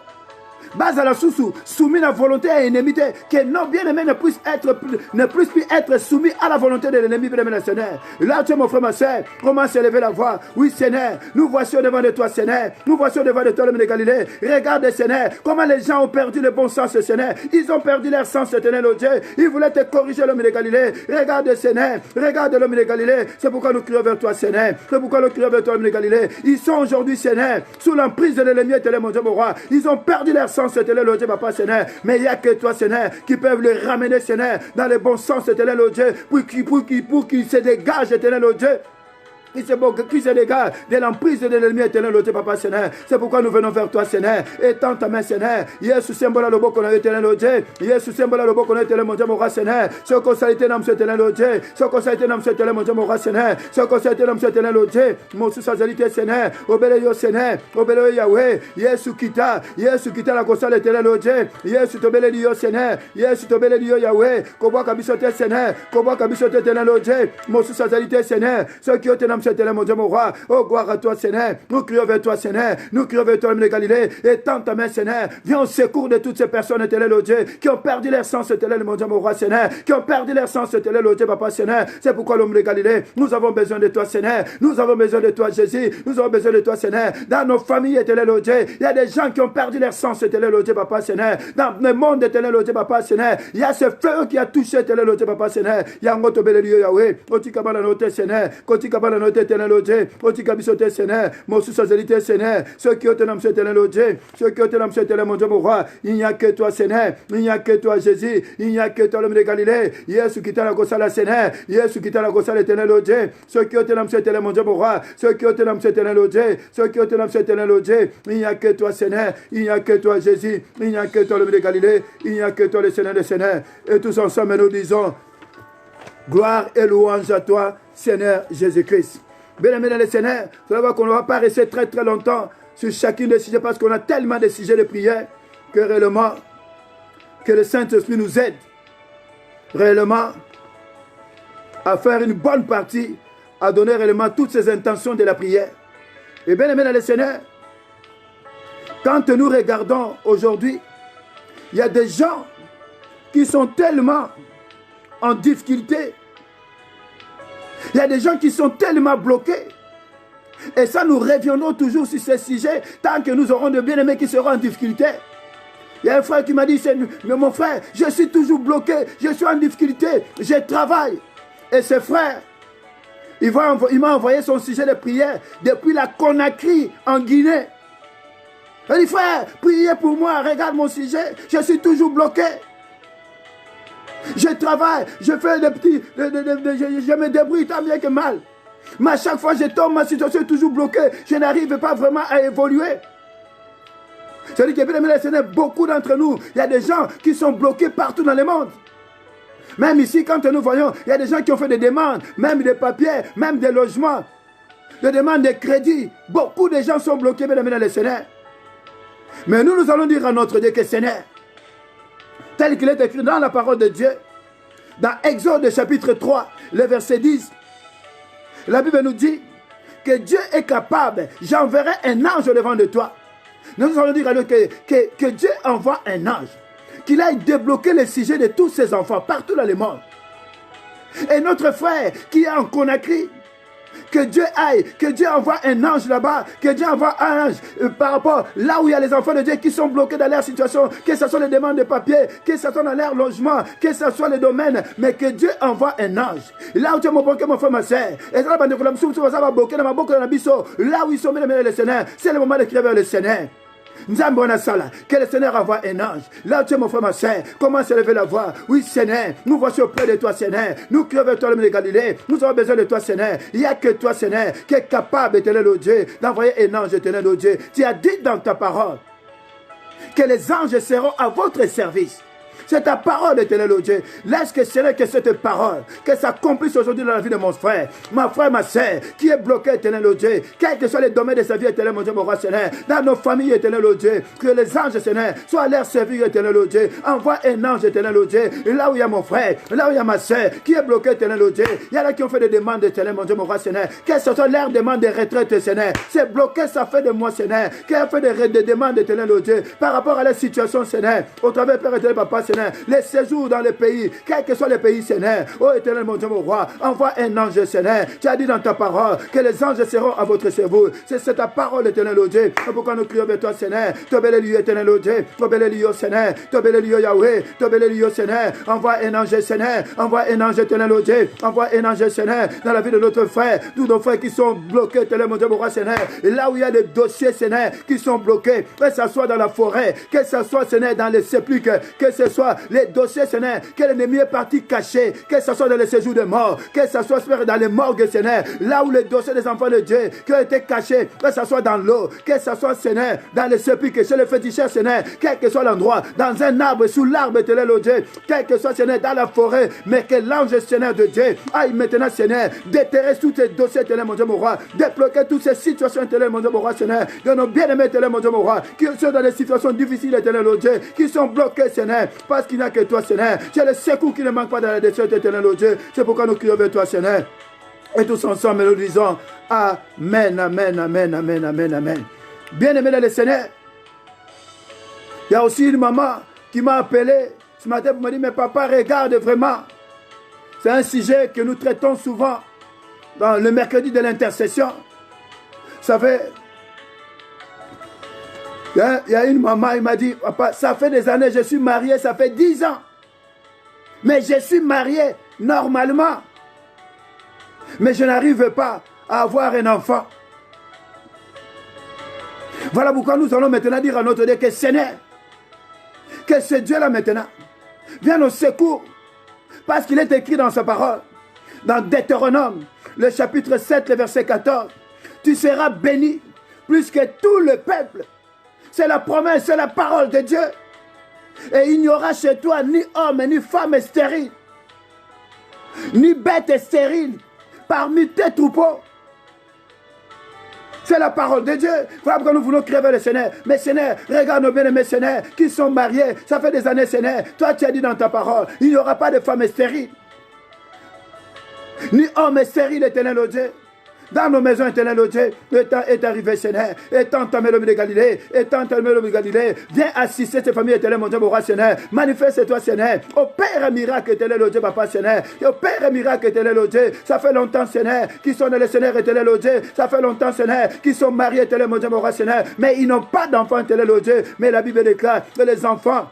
Base à la sous soumis à la volonté et l'ennemi, que nos bien-aimés ne puissent plus être soumis à la volonté de l'ennemi, bien-aimé Seigneur. Là, tu es mon frère, ma soeur, commence à élever la voix. Oui, Seigneur, nous voici devant de toi, Seigneur. Nous voici devant de toi, l'homme de Galilée. Regarde, Seigneur, comment les gens ont perdu le bon sens, Seigneur. Ils ont perdu leur sens, éternel, oh Dieu. Ils voulaient te corriger, l'homme de Galilée. Regarde, Seigneur, regarde l'homme de Galilée. C'est pourquoi nous crions vers toi, Seigneur. C'est pourquoi nous crions vers toi, l'homme de Galilée. Ils sont aujourd'hui, Seigneur, sous l'emprise de l'ennemi, éternel, mon Dieu, mon roi. Ils ont perdu leur sens, éternel, oh Dieu, papa, Seigneur. Mais il n'y a que toi, Seigneur, qui peuvent le ramener, Seigneur, dans le bon sens, éternel, oh Dieu, pour qu'il se dégage, éternel, oh Dieu. Qui se dégage de l'emprise de l'ennemi éternel, oh Dieu, papa, Seigneur. C'est pourquoi nous venons vers toi, Seigneur. Étends ta main, Seigneur. Yesu sembola lobo qu'on a éternel, oh Dieu. Yesu sembola lobo qu'on a éternel, mon Dieu, mon roi, Seigneur. Ce qu'on s'est été nommé, éternel, oh Dieu. Ce qu'on s'est été nommé, éternel, mon Dieu, mon roi, Seigneur. Ce qu'on s'est été nommé, éternel, oh Dieu. Mon sous-sazalité, Seigneur. Obéle yo, Seigneur. Obéle Yahweh. Yesu kita la console éternel, oh Dieu. Yesu tobele yo, Seigneur. Yesu tobele yo, Yahweh. Koboa kabisote, Seigneur. Koboa kabisote, éternel, oh Dieu. Mon sous-sazalité, Seigneur. Ce qui ont été nommé, Seigneur, mon Dieu, mon roi. Oh, gloire à toi, Seigneur. Nous crions vers toi, Seigneur. Nous crions vers toi, l'homme de Galilée. Et tends ta main, Seigneur. Viens au secours de toutes ces personnes, éternel, oh Dieu, qui ont perdu leur sens, éternel, mon Dieu, mon roi, Seigneur. Qui ont perdu leur sens, éternel, oh Dieu, papa, Seigneur. C'est pourquoi l'homme de Galilée, nous avons besoin de toi, Seigneur. Nous avons besoin de toi, Jésus. Nous avons besoin de toi, Seigneur. Dans nos familles, éternel, oh Dieu, il y a des gens qui ont perdu leur sens, éternel, oh Dieu, papa, Seigneur. Dans le monde, éternel, oh Dieu, papa, Seigneur. Il y a ce feu qui a touché, éternel, oh Dieu, papa, Seigneur. Il y a un autre bel lieu, Yahweh. Otikabala note, Seigneur. Otikabala note, éternel, oh Dieu. Otikabisote, Seigneur. Mon sous-sazélité, Seigneur. Ceux qui ont un homme, éternel, oh Dieu. Ceux qui ont un homme, éternel, mon Dieu, mon roi. Il n'y a que toi, Seigneur. Il n'y a que toi, Jésus. Il n'y a que toi, l'homme de Galilée. Yesu qui t'a la gossa, la Seigneur. Yesu qui t'a la gossa, l'éternel, oh Dieu. Ceux qui ont un homme, éternel, mon Dieu, mon roi. Ceux qui ont un homme, éternel, oh Dieu. Ceux qui ont un homme, éternel, oh Dieu. Il n'y a que toi, Seigneur. Il n'y a que toi, Jésus. Il n'y a que toi, l'homme de Galilée. Il n'y a que toi, le Seigneur des Seigneurs. Et tous ensemble, nous disons gloire et louange à toi, Seigneur Jésus-Christ. Bien-aimés dans le Seigneur, vous allez voir qu'on ne va pas rester très très longtemps sur chacun des sujets parce qu'on a tellement de sujets de prière que réellement, que le Saint-Esprit nous aide réellement à faire une bonne partie, à donner réellement toutes ces intentions de la prière. Et bien-aimés dans le Seigneur, quand nous regardons aujourd'hui, il y a des gens qui sont tellement en difficulté. Il y a des gens qui sont tellement bloqués. Et ça, nous reviendrons toujours sur ces sujets tant que nous aurons de bien-aimés qui seront en difficulté. Il y a un frère qui m'a dit, mais mon frère, je suis toujours bloqué, je suis en difficulté, je travaille. Et ce frère, il m'a envoyé son sujet de prière depuis la Conakry en Guinée. Il dit, frère, priez pour moi, regarde mon sujet, je suis toujours bloqué. Je travaille, je fais des petits, je me débrouille tant bien que mal. Mais à chaque fois que je tombe, ma situation est toujours bloquée. Je n'arrive pas vraiment à évoluer. C'est-à-dire que, bien aimé, beaucoup d'entre nous, il y a des gens qui sont bloqués partout dans le monde. Même ici, quand nous voyons, il y a des gens qui ont fait des demandes, même des papiers, même des logements, des demandes de crédit. Beaucoup de gens sont bloqués, bien aimé, dans le Seigneur. Mais nous allons dire à notre Dieu que Seigneur, tel qu'il est écrit dans la parole de Dieu, dans Exode chapitre 3, le verset 10, la Bible nous dit que Dieu est capable, j'enverrai un ange devant de toi. Nous allons dire à Dieu que Dieu envoie un ange, qu'il aille débloquer les sujets de tous ses enfants partout dans le monde. Et notre frère qui est en Conakry, que Dieu aille, que Dieu envoie un ange là-bas, que Dieu envoie un ange par rapport là où il y a les enfants de Dieu qui sont bloqués dans leur situation, que ce soit les demandes de papier, que ce soit dans leur logement, que ce soit les domaines, mais que Dieu envoie un ange. Là où tu es mon frère, ma soeur, et là où ils sont bien le Seigneur, c'est le moment de crier vers le Seigneur. Que le Seigneur envoie un ange. Là, tu es mon frère, ma soeur. Commence à lever la voix. Oui, Seigneur, nous voici auprès de toi, Seigneur. Nous crions vers toi, l'homme de Galilée. Nous avons besoin de toi, Seigneur. Il n'y a que toi, Seigneur, qui est capable, éternel au Dieu, d'envoyer un ange, éternel au Dieu. Tu as dit dans ta parole que les anges seront à votre service. C'est ta parole, éternel au Dieu. Laisse que Seigneur, que cette parole, que ça accomplisse aujourd'hui dans la vie de mon frère, ma soeur, qui est bloqué, éternel au Dieu, quel que soit les domaines de sa vie, éternel mon Dieu, mon roi, Seigneur, dans nos familles, éternel au Dieu, que les anges, Seigneur, soient à leur servir, éternel au Dieu. Envoie un ange, éternel au Dieu, là où il y a mon frère, là où il y a ma soeur, qui est bloqué, éternel au Dieu. Il y en a qui ont fait des demandes, éternel mon Dieu, mon roi, Seigneur, que ce soit leur demande de retraite, Seigneur. C'est bloqué, ça fait de moi, Seigneur, qui a fait des demandes, éternel au Dieu, par rapport à la situation, Seigneur, au travers, Père éternel, Papa, Seigneur, les séjours dans les pays, quel que soit les pays, Seigneur. Oh éternel mon Dieu, mon roi, envoie un ange, Seigneur. Tu as dit dans ta parole que les anges seront à votre service. C'est ta parole, éternel au Dieu. Pourquoi nous crions vers toi, Seigneur? Tobel Elio, éternel au Dieu. Tobel Elio, Seigneur. Tobel Elio, Yahweh. Tobel Elio, Seigneur. Envoie un ange, Seigneur. Envoie un ange, éternel au Dieu. Envoie un ange, Seigneur, dans la vie de notre frère. Tous nos frères qui sont bloqués, éternel mon Dieu, mon roi, Seigneur. Et là où il y a des dossiers, Seigneur, qui sont bloqués, que ce soit dans la forêt, que ce soit, Seigneur, dans les sépulcres, que ce soit les dossiers, Seigneur, que l'ennemi est parti caché, que ce soit dans les séjours de mort, que ce soit dans les morgues, Seigneur, là où les dossiers des enfants de Dieu qui ont été cachés, que ce soit dans l'eau, que ce soit, Seigneur, dans les sépulcres, chez les féticheurs, Seigneur, quel que soit l'endroit, dans un arbre, sous l'arbre, éternel au Dieu, quel que soit, Seigneur, dans la forêt, mais que l'ange, Seigneur de Dieu, aille maintenant, Seigneur, déterrer tous ces dossiers, éternel, mon Dieu, mon roi, débloquer toutes ces situations, éternel, mon Dieu, mon roi, Seigneur, de nos bien-aimés, éternel, mon Dieu, mon roi, qui sont dans des situations difficiles, éternel, au Dieu, qui sont bloqués, Seigneur, parce qu'il n'y a que toi, Seigneur. Tu as le secours qui ne manque pas dans la descente, éternel, au Dieu. C'est pourquoi nous crions vers toi, Seigneur. Et tous ensemble, nous disons Amen, Amen, Amen, Amen, Amen, Amen. Bien-aimé dans le Seigneur, il y a aussi une maman qui m'a appelé ce matin pour me dire, mais papa, regarde vraiment. C'est un sujet que nous traitons souvent dans le mercredi de l'intercession. Ça fait... Il y a une maman, il m'a dit, papa, ça fait des années, je suis marié, ça fait 10 ans. Mais je suis marié normalement. Mais je n'arrive pas à avoir un enfant. Voilà pourquoi nous allons maintenant dire à notre Dieu que Seigneur, que ce Dieu-là maintenant viens au secours. Parce qu'il est écrit dans sa parole, dans Deutéronome, le chapitre 7, le verset 14, tu seras béni plus que tout le peuple. C'est la promesse, c'est la parole de Dieu. Et il n'y aura chez toi ni homme, ni femme stérile, ni bête stérile parmi tes troupeaux. C'est la parole de Dieu. Voilà pourquoi nous voulons crever le Seigneur. Mais Seigneur, regarde nos bien-aimés Seigneur qui sont mariés. Ça fait des années Seigneur. Toi tu as dit dans ta parole, il n'y aura pas de femme stérile, ni homme stérile, éternel au Dieu. Dans nos maisons, éternel au Dieu, le temps est arrivé, Seigneur. Étant ta l'homme de Galilée, étant ta l'homme de Galilée, viens assister cette famille, éternel, mon Dieu, mon roi, Seigneur. Manifeste-toi, Seigneur. Opère un miracle, éternel au Dieu, papa, Seigneur. Opère un miracle, éternel au Dieu. Ça fait longtemps, Seigneur, qui sont dans le Seigneur, éternel au Dieu. Ça fait longtemps, Seigneur, qui sont mariés, éternel, mon Dieu, mon roi, Seigneur. Mais ils n'ont pas d'enfants, éternel au Dieu. Mais la Bible déclare que les enfants,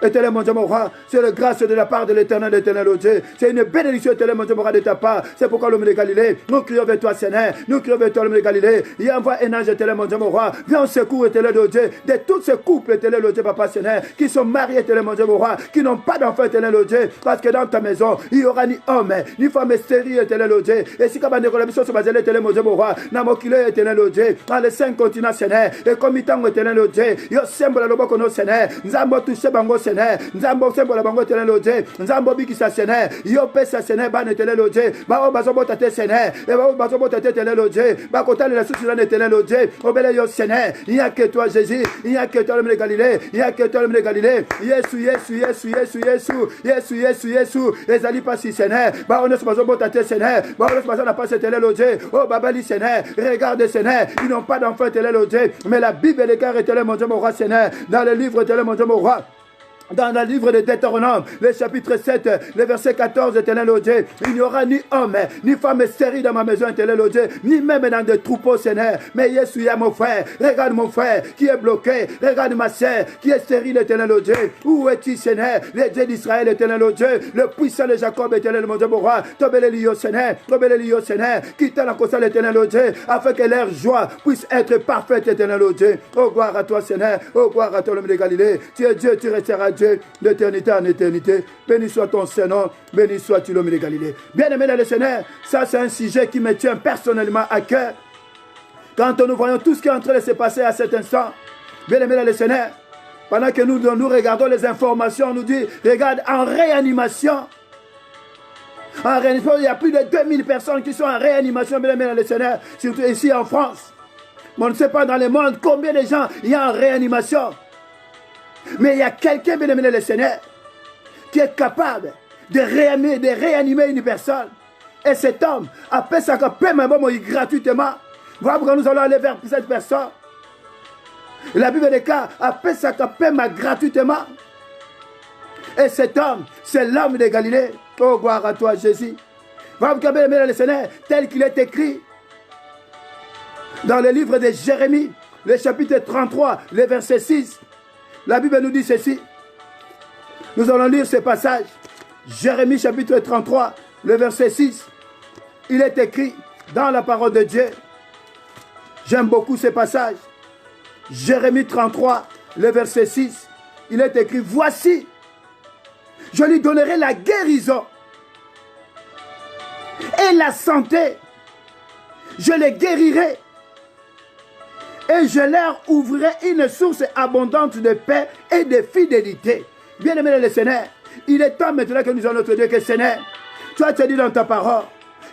éternel mon Dieu mon roi, c'est la grâce de la part de l'éternel, éternel au Dieu. C'est une bénédiction, éternel mon Dieu mon roi, de ta part. C'est pourquoi l'homme de Galilée, nous crions vers toi, Seigneur. Nous crions vers toi, l'homme de Galilée. Il envoie un ange, éternel mon Dieu mon roi. Viens au secours, éternel au Dieu, de tous ces couples, éternel au Dieu, papa Seigneur, qui sont mariés, éternel mon Dieu mon roi, qui n'ont pas d'enfants, éternel au Dieu. Parce que dans ta maison, il n'y aura ni homme, ni femme stérile, éternel au Dieu. Et si comme on a mission sur basé, éternel mon Dieu mon roi, Namokile, éternel au Dieu, dans les 5 continents, Seigneur, et comme il t'en éternel au Dieu, yo semble la lobo kono, Seigneur, nous avons touché bango, Seigneur, nous avons semble la bango, éternel au Dieu, nous avons biki sa Seigneur, yo pesa Seigneur, ban éternel au Dieu, ba o bazobo tate Seigneur, et ba o bazobo tate éternel au Dieu, ba kota la source de éternel au Dieu, obele yo Seigneur, il n'y a que toi Jésus, il n'y a que toi l'homme de Galilée, il n'y a que toi l'homme de Galilée, Yesu, Yesu, Yesu, Yesu, Yesu, Yesu, Yesu, Yesu, ezali pas si Seigneur, ba on ne se bazobo tate Seigneur, ba on ne se bazobo pas éternel au Dieu, oh babali Seigneur, regarde Seigneur, ils n'ont pas d'enfant éternel au Dieu, mais la Bible déclare éternel mon Dieu mon roi Seigneur, dans le livre éternel mon Dieu mon roi. Dans le livre de Deutéronome, le chapitre 7, le verset 14, éternel au Dieu, il n'y aura ni homme, ni femme stérile dans ma maison, éternel au Dieu, ni même dans des troupeaux, Seigneur. Mais Yeshua, mon frère, regarde mon frère qui est bloqué, regarde ma sœur qui est stérile, éternel au Dieu. Où es-tu, Seigneur? Le Dieu d'Israël, éternel au Dieu, le puissant de Jacob, éternel mon Dieu, mon roi, Tobelelio, Seigneur, Tobelelio, Seigneur, quitte la cause l'éternel au Dieu, afin que leur joie puisse être parfaite, éternel au Dieu. Oh, gloire à toi, Seigneur, oh, gloire à toi, l'homme de Galilée. Tu es Dieu, tu resteras Dieu d'éternité en éternité. Béni soit ton Seigneur, béni sois-tu l'homme de Galilée. Bien-aimé dans le Seigneur, ça c'est un sujet qui me tient personnellement à cœur. Quand nous voyons tout ce qui est en train de se passer à cet instant, bien-aimé dans le Seigneur, pendant que nous regardons les informations, on nous dit, regarde, en réanimation. En réanimation, il y a plus de 2000 personnes qui sont en réanimation, bien-aimé dans le Seigneur, surtout ici en France. Mais on ne sait pas dans le monde combien de gens il y a en réanimation. Mais il y a quelqu'un, bien aimé le Seigneur, qui est capable de réanimer une personne. Et cet homme appelle ça gratuitement. Voilà pourquoi nous allons aller vers cette personne. La Bible déclare, appelle ça gratuitement. Et cet homme, c'est l'homme de Galilée. Oh, gloire à toi, Jésus. Voilà pourquoi, bien aimé le Seigneur, tel qu'il est écrit dans le livre de Jérémie, le chapitre 33, le verset 6. La Bible nous dit ceci. Nous allons lire ce passage. Jérémie chapitre 33, le verset 6. Il est écrit dans la parole de Dieu. J'aime beaucoup ce passage. Jérémie 33, le verset 6. Il est écrit, voici, je lui donnerai la guérison et la santé. Je les guérirai. Et je leur ouvrirai une source abondante de paix et de fidélité. Bien-aimé le Seigneur, il est temps maintenant que nous allons te dire que Seigneur, toi tu as dit dans ta parole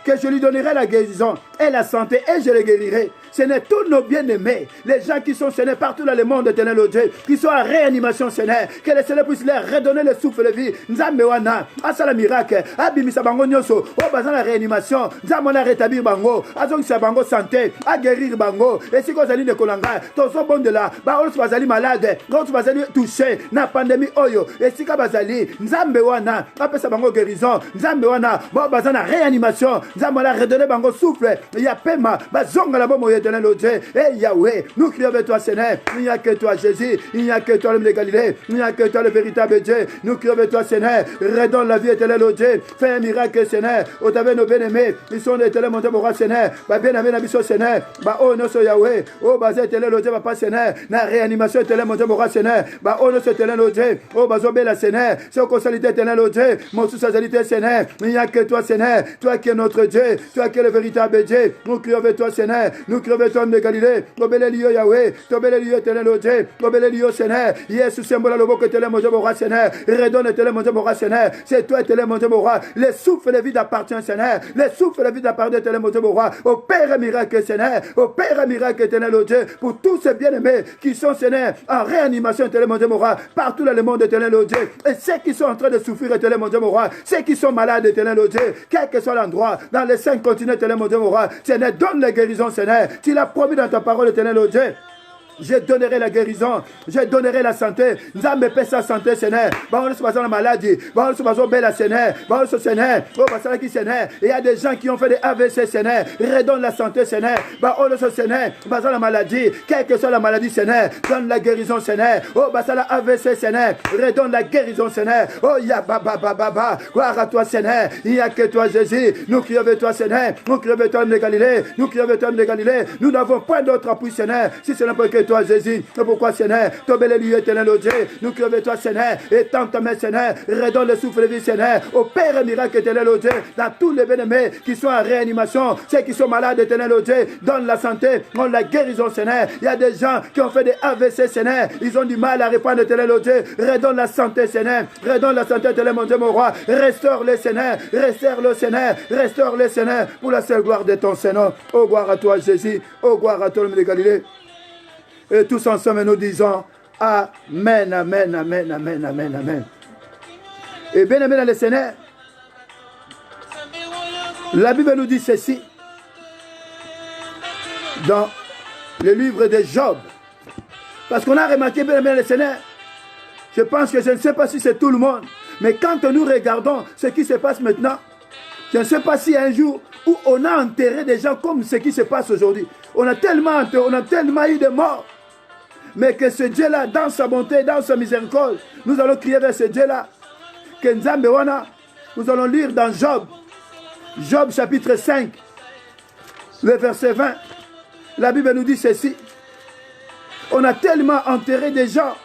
que je lui donnerai la guérison et la santé et je le guérirai. Seigneur, tous nos bien-aimés, les gens qui sont, Seigneur, partout dans le monde, éternel Dieu, qui sont en réanimation, Seigneur, que le Seigneur puisse leur redonner le souffle de vie. Nzambe wana, asala miracle, abimisa bango nyonso, o bazan la réanimation, nzambe na rétablir bango, azongisa bango santé, a guérir bango, et si vous allez de kolanga, tozo bon de là, ba olo bazali malade, olo bazali touché, na pandémie oyo, et si ka bazali, nzambe wana, apesa bango guérison, nzambe wana, bo bazan la réanimation, nzambe la redonner bango souffle, ya pema, bazonga la bomo éternel Dieu, et Yahweh, nous crions vers toi Seigneur, il n'y a que toi Jésus, il n'y a que toi l'homme de Galilée, il n'y a que toi le véritable Dieu, nous crions vers toi Seigneur, redonne la vie éternelle au Dieu, fais un miracle Seigneur, au travers nos bien-aimés, ils sont éternels mon Dieu, mon roi Seigneur, ba bien-aimé na biso Seigneur, ba oh non so Yahweh, oh bazé éternel au Dieu, papa Seigneur, na réanimation éternelle mon Dieu, mon roi Seigneur, ba oh non so éternel au Dieu, oh bazo bela Seigneur, c'est consolidé éternel au Dieu, mon sous-sazalité Seigneur, il n'y a que toi Seigneur, toi qui es notre Dieu, toi qui es le véritable Dieu, nous crions vers toi Seigneur, nous crions vers toi homme de Galilée, obéle lieu Yahweh, obéle lieu éternel au Dieu, obéle lieu Seigneur, Yesu symbole le boko éternel mon Dieu, mon roi Seigneur, redonne éternel mon Dieu, mon roi Seigneur, c'est toi éternel mon Dieu, mon roi, les souffles de vie appartient Seigneur, les souffles de vie appartient éternel mon Dieu, mon roi, au Père miracle Seigneur, au Père miracle éternel au Dieu, pour tous ces bien-aimés qui sont Seigneur en réanimation éternel mon Dieu, mon roi, partout dans le monde éternel au Dieu, et ceux qui sont en train de souffrir éternel mon Dieu, mon roi, ceux qui sont malades éternel au Dieu, quel que soit l'endroit, dans les 5 continents éternel mon Dieu, mon roi, Seigneur, donne la guérison Seigneur, tu l'as promis dans ta parole éternel au Dieu. Je donnerai la guérison, je donnerai la santé. Nous avons fait sa santé, Seigneur. Nous sommes la maladie, nous sommes belle Seigneur. Nous sommes Seigneur. Seigneur. Il y a des gens qui ont fait des AVC, Seigneur. Redonne la santé, Seigneur. Nous sommes Seigneur. Nous la maladie, quelle que soit la maladie, Seigneur. Donne la guérison, Seigneur. Oh, la AVC, Seigneur. Redonne la guérison, Seigneur. Oh, ya baba. Gloire à toi, Seigneur. Il n'y a que toi, Jésus. Nous crions vers toi, Seigneur. Nous crions vers toi, homme de Galilée. Nous crions vers toi, homme de Galilée. Nous n'avons pas d'autre appui, Seigneur. Si ce n'est pas que toi, Jésus. C'est pourquoi, Seigneur, ton bel lieu éternel au Dieu. Nous crions vers toi, Seigneur. Et tends ta main, Seigneur. Redonne le souffle de vie, Seigneur. Au Père miracle éternel au Dieu. Dans tous les bien-aimés qui sont en réanimation, ceux qui sont malades éternel au Dieu. Donne la santé, donne la guérison, Seigneur. Il y a des gens qui ont fait des AVC, Seigneur. Ils ont du mal à répondre éternel au Dieu. Redonne la santé, Seigneur. Redonne la santé éternel, mon Dieu, mon roi. Restaure-le, Seigneur. Restaure-le, Seigneur. Restaure-le, Seigneur. Pour la seule gloire de ton Seigneur. Oh, gloire à toi, Jésus. Oh, gloire à toi, l'homme de Galilée. Et tous ensemble nous disons Amen, Amen, Amen, Amen, Amen, Amen. Et bien aimé dans le Seigneur, la Bible nous dit ceci dans le livre de Job. Parce qu'on a remarqué, bien aimé dans le Seigneur, je pense que je ne sais pas si c'est tout le monde, mais quand nous regardons ce qui se passe maintenant, je ne sais pas si un jour où on a enterré des gens comme ce qui se passe aujourd'hui. On a tellement eu de morts. Mais que ce Dieu-là, dans sa bonté, dans sa miséricorde, nous allons crier vers ce Dieu-là. Que Nzambe wana, nous allons lire dans Job. Job chapitre 5, le verset 20. La Bible nous dit ceci. On a tellement enterré des gens,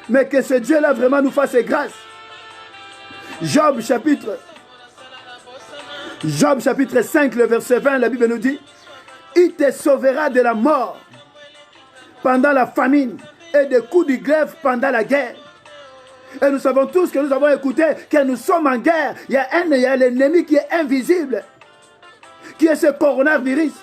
mais que ce Dieu-là vraiment nous fasse grâce. Job chapitre 5, le verset 20, la Bible nous dit, il te sauvera de la mort pendant la famine et des coups de glaive pendant la guerre. Et nous savons tous que nous avons écouté que nous sommes en guerre. Il y a l'ennemi qui est invisible, qui est ce coronavirus.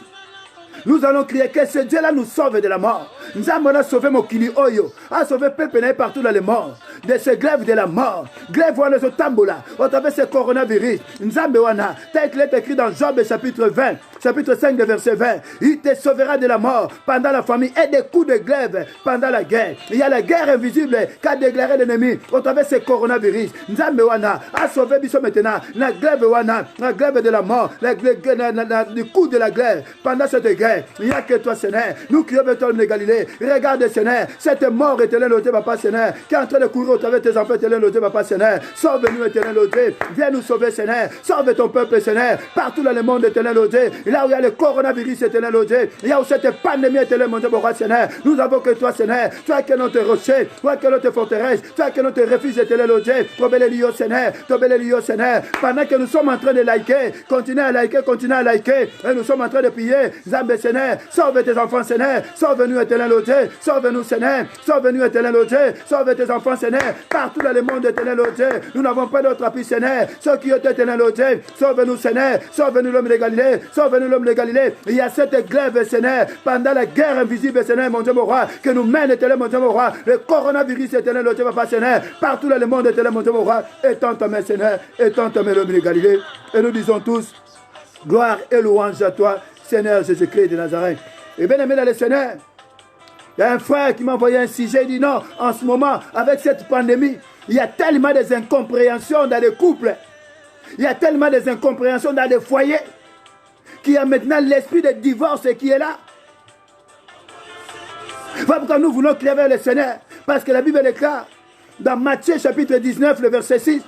Nous allons crier que ce Dieu-là nous sauve de la mort. Nous avons sauvé Mokili Oyo, a sauvé Pépéné partout dans le monde, de ce glaive de la mort. Glaive wana zo tambola, au travers ce coronavirus. Nzambe wana, tel qu'il est écrit dans Job chapitre 20, chapitre 5 de verset 20. Il te sauvera de la mort pendant la famine et des coups de glaive pendant la guerre. Il y a la guerre invisible qu'a déclaré l'ennemi au travers ce coronavirus. Nzambe wana a sauvé biso maintenant. La glaive wana, la glaive de la mort, le coup de la glaive pendant cette guerre. Il n'y a que toi, Seigneur. Nous crions vers toi, de Galilée. Regarde, Seigneur, cette mort éternelle au Dieu, papa, Seigneur, qui est en train de courir au travers de tes enfants éternels au Dieu, papa, Seigneur. Sauve-nous, éternel au Dieu. Viens nous sauver, Seigneur. Sauve ton peuple, Seigneur. Partout dans le monde éternel au Dieu. Là où il y a le coronavirus éternel au Dieu. Il y a où cette pandémie éternelle, mon Dieu, mon roi, Seigneur. Nous avons que toi, Seigneur. Toi qui es notre rocher. Toi qui es notre forteresse. Toi qui es notre refuge éternel au Dieu. Tobelelio, Seigneur. Tobelelio, Seigneur. Pendant que nous sommes en train de liker, continuez à liker, continuez à liker. Et nous sommes en train de prier. Zambé, Seigneur. Sauve tes enfants, Seigneur. Sauve-nous, éternel au Dieu. Sauve-nous, Seigneur. Sauve-nous, éternel au Dieu. Sauve tes enfants, Seigneur. Partout dans le monde, éternel au Dieu. Nous n'avons pas d'autre appui, Seigneur. Ceux qui ont éternel au Dieu. Sauve-nous, Seigneur. Sauve-nous, l'homme de Galilée. Sauve-nous, venu l'homme de Galilée. Il y a cette glaive, Seigneur, pendant la guerre invisible, Seigneur, mon Dieu, mon roi, que nous mène, éternel, mon Dieu, mon roi. Le coronavirus, éternel, mon Dieu, papa, Seigneur, partout dans le monde, éternel, mon Dieu, mon roi. Étends ta main, Seigneur, étends ta main, l'homme de Galilée. Et nous disons tous, gloire et louange à toi, Seigneur Jésus-Christ de Nazareth. Et bien aimé dans le Seigneur, il y a un frère qui m'a envoyé un sujet, il dit non, en ce moment, avec cette pandémie, il y a tellement des incompréhensions dans les couples. Il y a tellement des incompréhensions dans les foyers qu'il y a maintenant l'esprit de divorce qui est là. Voilà pourquoi nous voulons crier vers le Seigneur. Parce que la Bible déclare dans Matthieu chapitre 19, le verset 6,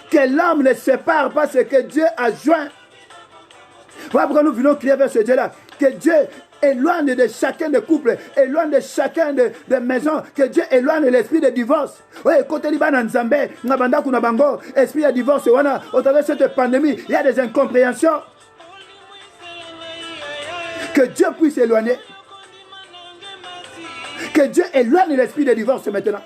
que l'homme ne sépare pas ce que Dieu a joint. Voilà pourquoi nous voulons crier vers ce Dieu-là. Que Dieu éloigne de chacun des couples, éloigne de chacun des maisons, que Dieu éloigne l'esprit de divorce. Oui, côté Liban, Nzambe, Nabanda, Kunabango, esprit de divorce, au travers de cette pandémie, il y a des incompréhensions. Que Dieu puisse éloigner. Que Dieu éloigne l'esprit de divorce maintenant.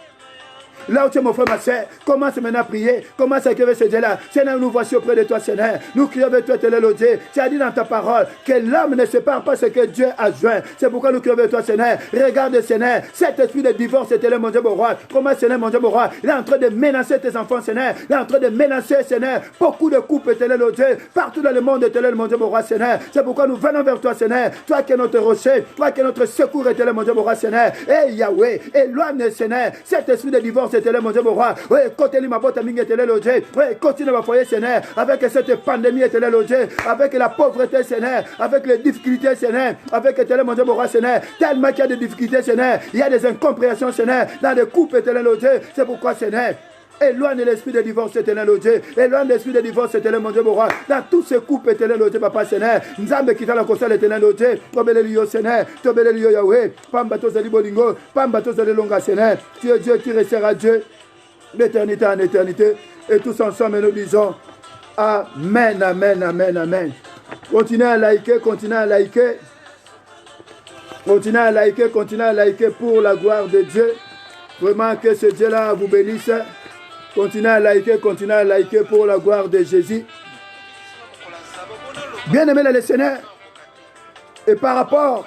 Là où tu es mon frère, ma soeur, commence maintenant à prier. Commence à crier ce Dieu-là. Seigneur, nous voici auprès de toi, Seigneur. Nous crions avec toi, éternel Dieu. Tu as dit dans ta parole que l'homme ne sépare pas ce que Dieu a joint. C'est pourquoi nous crions avec toi, Seigneur. Regarde, Seigneur, cet esprit de divorce, éternel mon Dieu, mon roi. Comment, Seigneur, mon Dieu, mon roi, il est en train de menacer tes enfants, Seigneur. Il est en train de menacer, Seigneur, beaucoup de couples, éternel Dieu, partout dans le monde, éternel mon Dieu, mon roi, Seigneur. C'est pourquoi nous venons vers toi, Seigneur. Toi qui es notre rocher, toi qui es notre secours, éternel mon Dieu, mon roi, Seigneur. Et Yahweh, éloigne, Seigneur, cet esprit de divorce, éternel mon Dieu, mon roi. Oui, continue ma botte, éternel Dieu. Oui, continue ma foyer, Seigneur, avec cette pandémie, éternel Dieu, avec la pauvreté, Seigneur, avec les difficultés, Seigneur, avec éternel mon Dieu, mon roi, Seigneur. Tellement qu'il y a des difficultés, Seigneur, il y a des incompréhensions, Seigneur, dans les couples, éternel Dieu. C'est pourquoi, Seigneur, éloigne l'esprit de divorce, éternel Dieu. Éloigne l'esprit de divorce, éternel mon Dieu, mon roi. Dans tous ces couples, éternel Dieu, papa, Seigneur. Nzambe qui t'a la console, éternel Dieu. Tobelelio, Seigneur. Tobelelio, Yahweh. Pambato Zali Bolingo. Pambato Zali Longa, Seigneur. Tu es Dieu qui restera Dieu d'éternité en éternité. Et tous ensemble, nous disons Amen, Amen, Amen, Amen. Continuez à liker, continuez à liker. Continuez à liker, continuez à liker pour la gloire de Dieu. Vraiment que ce Dieu-là vous bénisse. Continuez à liker pour la gloire de Jésus. Bien aimé le Seigneur. Et par rapport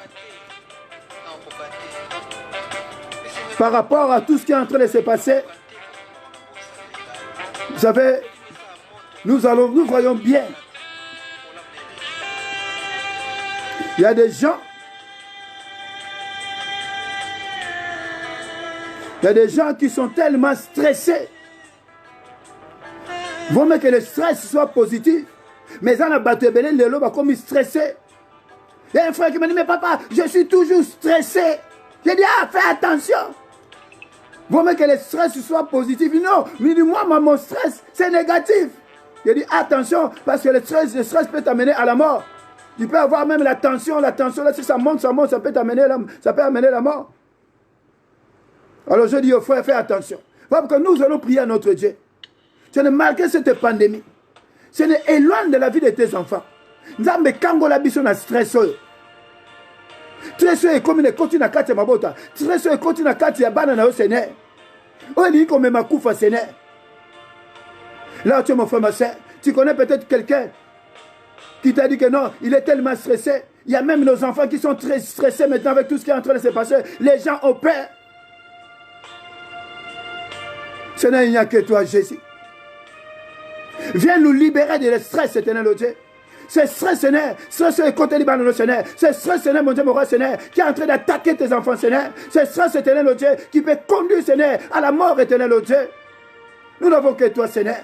à tout ce qui est en train de se passer, vous savez, nous voyons bien. Il y a des gens qui sont tellement stressés. Vaut mieux que le stress soit positif. Mais on a battu Belén, le loup a comme stressé. Il y a un frère qui m'a dit, mais papa, je suis toujours stressé. J'ai dit, fais attention. Vaut mieux que le stress soit positif. Non, mais moi, mon stress, c'est négatif. J'ai dit, attention, parce que le stress peut t'amener à la mort. Tu peux avoir même la tension, là, si ça monte, ça peut amener la mort. Alors je dis au frère, fais attention. Parce que nous allons prier à notre Dieu. Tu ne marques cette pandémie. Ce n'est éloigne de la vie de tes enfants. Nzambe kangola biso na stress. Stress est comme une continue à kati ya mabota. Stress est continue à kati ya bana na yo Seigneur. Oli comme ma kufa Seigneur. Là tu es mon frère, ma soeur. Tu connais peut-être quelqu'un qui t'a dit que non, il est tellement stressé. Il y a même nos enfants qui sont très stressés maintenant avec tout ce qui est en train de se passer. Les gens ont peur. Seigneur, il n'y a que toi, Jésus. Viens nous libérer de le stress, éternel Dieu. Ce stress, Seigneur, c'est côté Liban, Seigneur. Ce stress, Seigneur, mon Dieu, mon roi, Seigneur, qui est en train d'attaquer tes enfants, Seigneur. Ce stress, éternel Dieu, qui peut conduire, Seigneur, à la mort, éternel Dieu. Nous n'avons que toi, Seigneur.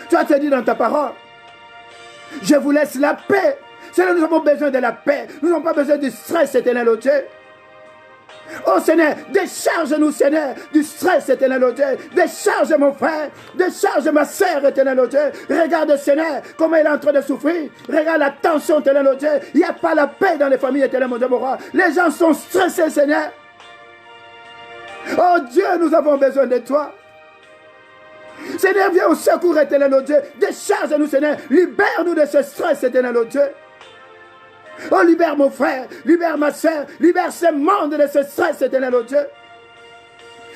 Tu as te dit dans ta parole, je vous laisse la paix. Seigneur, nous avons besoin de la paix. Nous n'avons pas besoin du stress, éternel Dieu. Oh Seigneur, décharge-nous Seigneur du stress éternel Dieu. Décharge mon frère, décharge ma soeur éternel Dieu. Regarde Seigneur comment il est en train de souffrir. Regarde la tension éternel Dieu. Il n'y a pas la paix dans les familles éternel mon Dieu mon roi. Les gens sont stressés Seigneur. Oh Dieu, nous avons besoin de toi. Seigneur, viens au secours éternel Dieu. Décharge-nous Seigneur. Libère-nous de ce stress éternel Dieu. Oh, libère mon frère, libère ma soeur, libère ce monde de ce stress, éternel Dieu.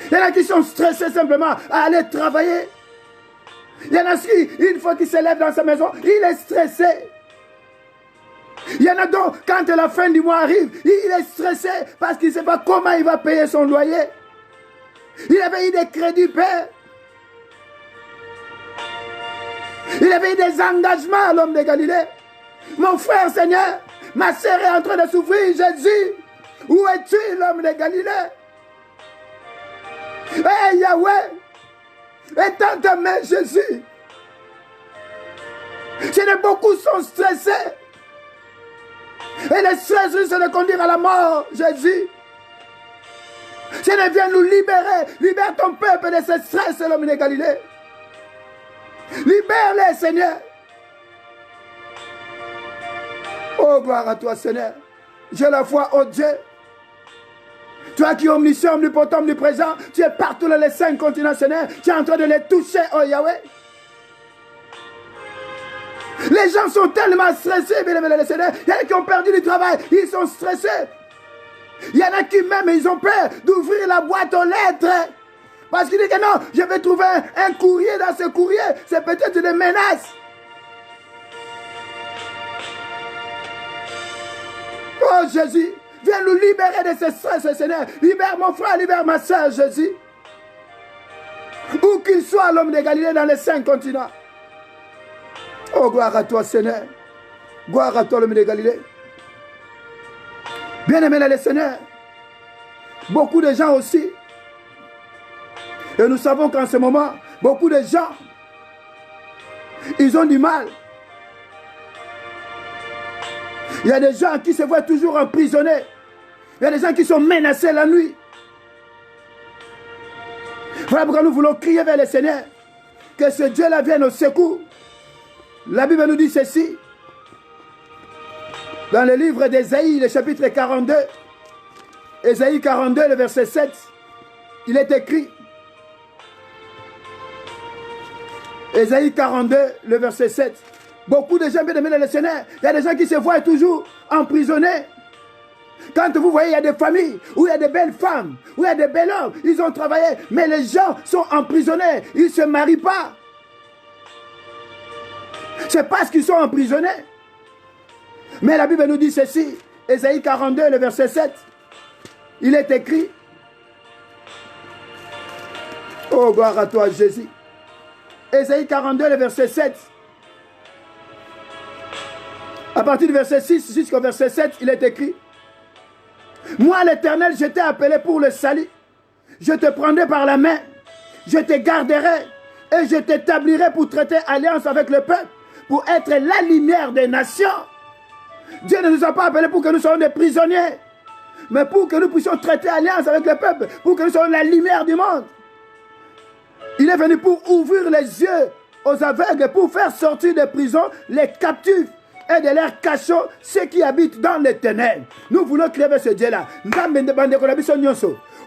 Il y en a qui sont stressés simplement à aller travailler. Il y en a qui, une fois qu'il se lève dans sa maison, il est stressé. Il Il y en a donc, quand la fin du mois arrive, il est stressé parce qu'il ne sait pas comment il va payer son loyer. Il avait eu des crédits, Père. Il avait eu des engagements à l'homme de Galilée. Mon frère, Seigneur, ma sœur est en train de souffrir. Jésus, où es-tu, l'homme de Galilée? Hey, Yahweh, étends ta main, Jésus. Beaucoup sont stressés. Et le stress risque de conduire à la mort, Jésus. Seigneur, viens nous libérer. Libère ton peuple de ce stress, l'homme de Galilée. Libère-les, Seigneur. Oh, gloire à toi, Seigneur. J'ai la foi, oh Dieu. Toi qui es omniscient, omnipotent, omniprésent, tu es partout dans les 5 continents, Seigneur. Tu es en train de les toucher, oh Yahweh. Les gens sont tellement stressés, bien aimés, Seigneur. Il y en a qui ont perdu du travail, ils sont stressés. Il y en a qui même, ils ont peur d'ouvrir la boîte aux lettres. Parce qu'ils disent que non, je vais trouver un courrier dans ce courrier. C'est peut-être des menaces. Oh Jésus, viens nous libérer de ce stress, Seigneur. Libère mon frère, libère ma soeur, Jésus. Où qu'il soit, l'homme de Galilée dans les 5 continents. Oh, gloire à toi, Seigneur. Gloire à toi, l'homme de Galilée. Bien-aimé, le Seigneur. Beaucoup de gens aussi. Et nous savons qu'en ce moment, beaucoup de gens, ils ont du mal. Il y a des gens qui se voient toujours emprisonnés. Il y a des gens qui sont menacés la nuit. Voilà pourquoi nous voulons crier vers le Seigneur. Que ce Dieu-là vienne au secours. La Bible nous dit ceci. Dans le livre d'Ésaïe, le chapitre 42. Ésaïe 42, le verset 7. Il est écrit. Ésaïe 42, le verset 7. Beaucoup de gens, bien aimés dans le Seigneur, il y a des gens qui se voient toujours emprisonnés. Quand vous voyez, il y a des familles où il y a des belles femmes, où il y a des bels hommes, ils ont travaillé, mais les gens sont emprisonnés, ils ne se marient pas. C'est parce qu'ils sont emprisonnés. Mais la Bible nous dit ceci, Ésaïe 42, le verset 7. Il est écrit, oh gloire à toi Jésus. Ésaïe 42, le verset 7. À partir du verset 6 jusqu'au verset 7, il est écrit, moi l'Éternel, je t'ai appelé pour le salut. Je te prendrai par la main, je te garderai et je t'établirai pour traiter alliance avec le peuple, pour être la lumière des nations. Dieu ne nous a pas appelés pour que nous soyons des prisonniers, mais pour que nous puissions traiter alliance avec le peuple, pour que nous soyons la lumière du monde. Il est venu pour ouvrir les yeux aux aveugles, pour faire sortir des prisons les captifs et de leurs cachots ceux qui habitent dans les ténèbres. Nous voulons créer ce Dieu-là.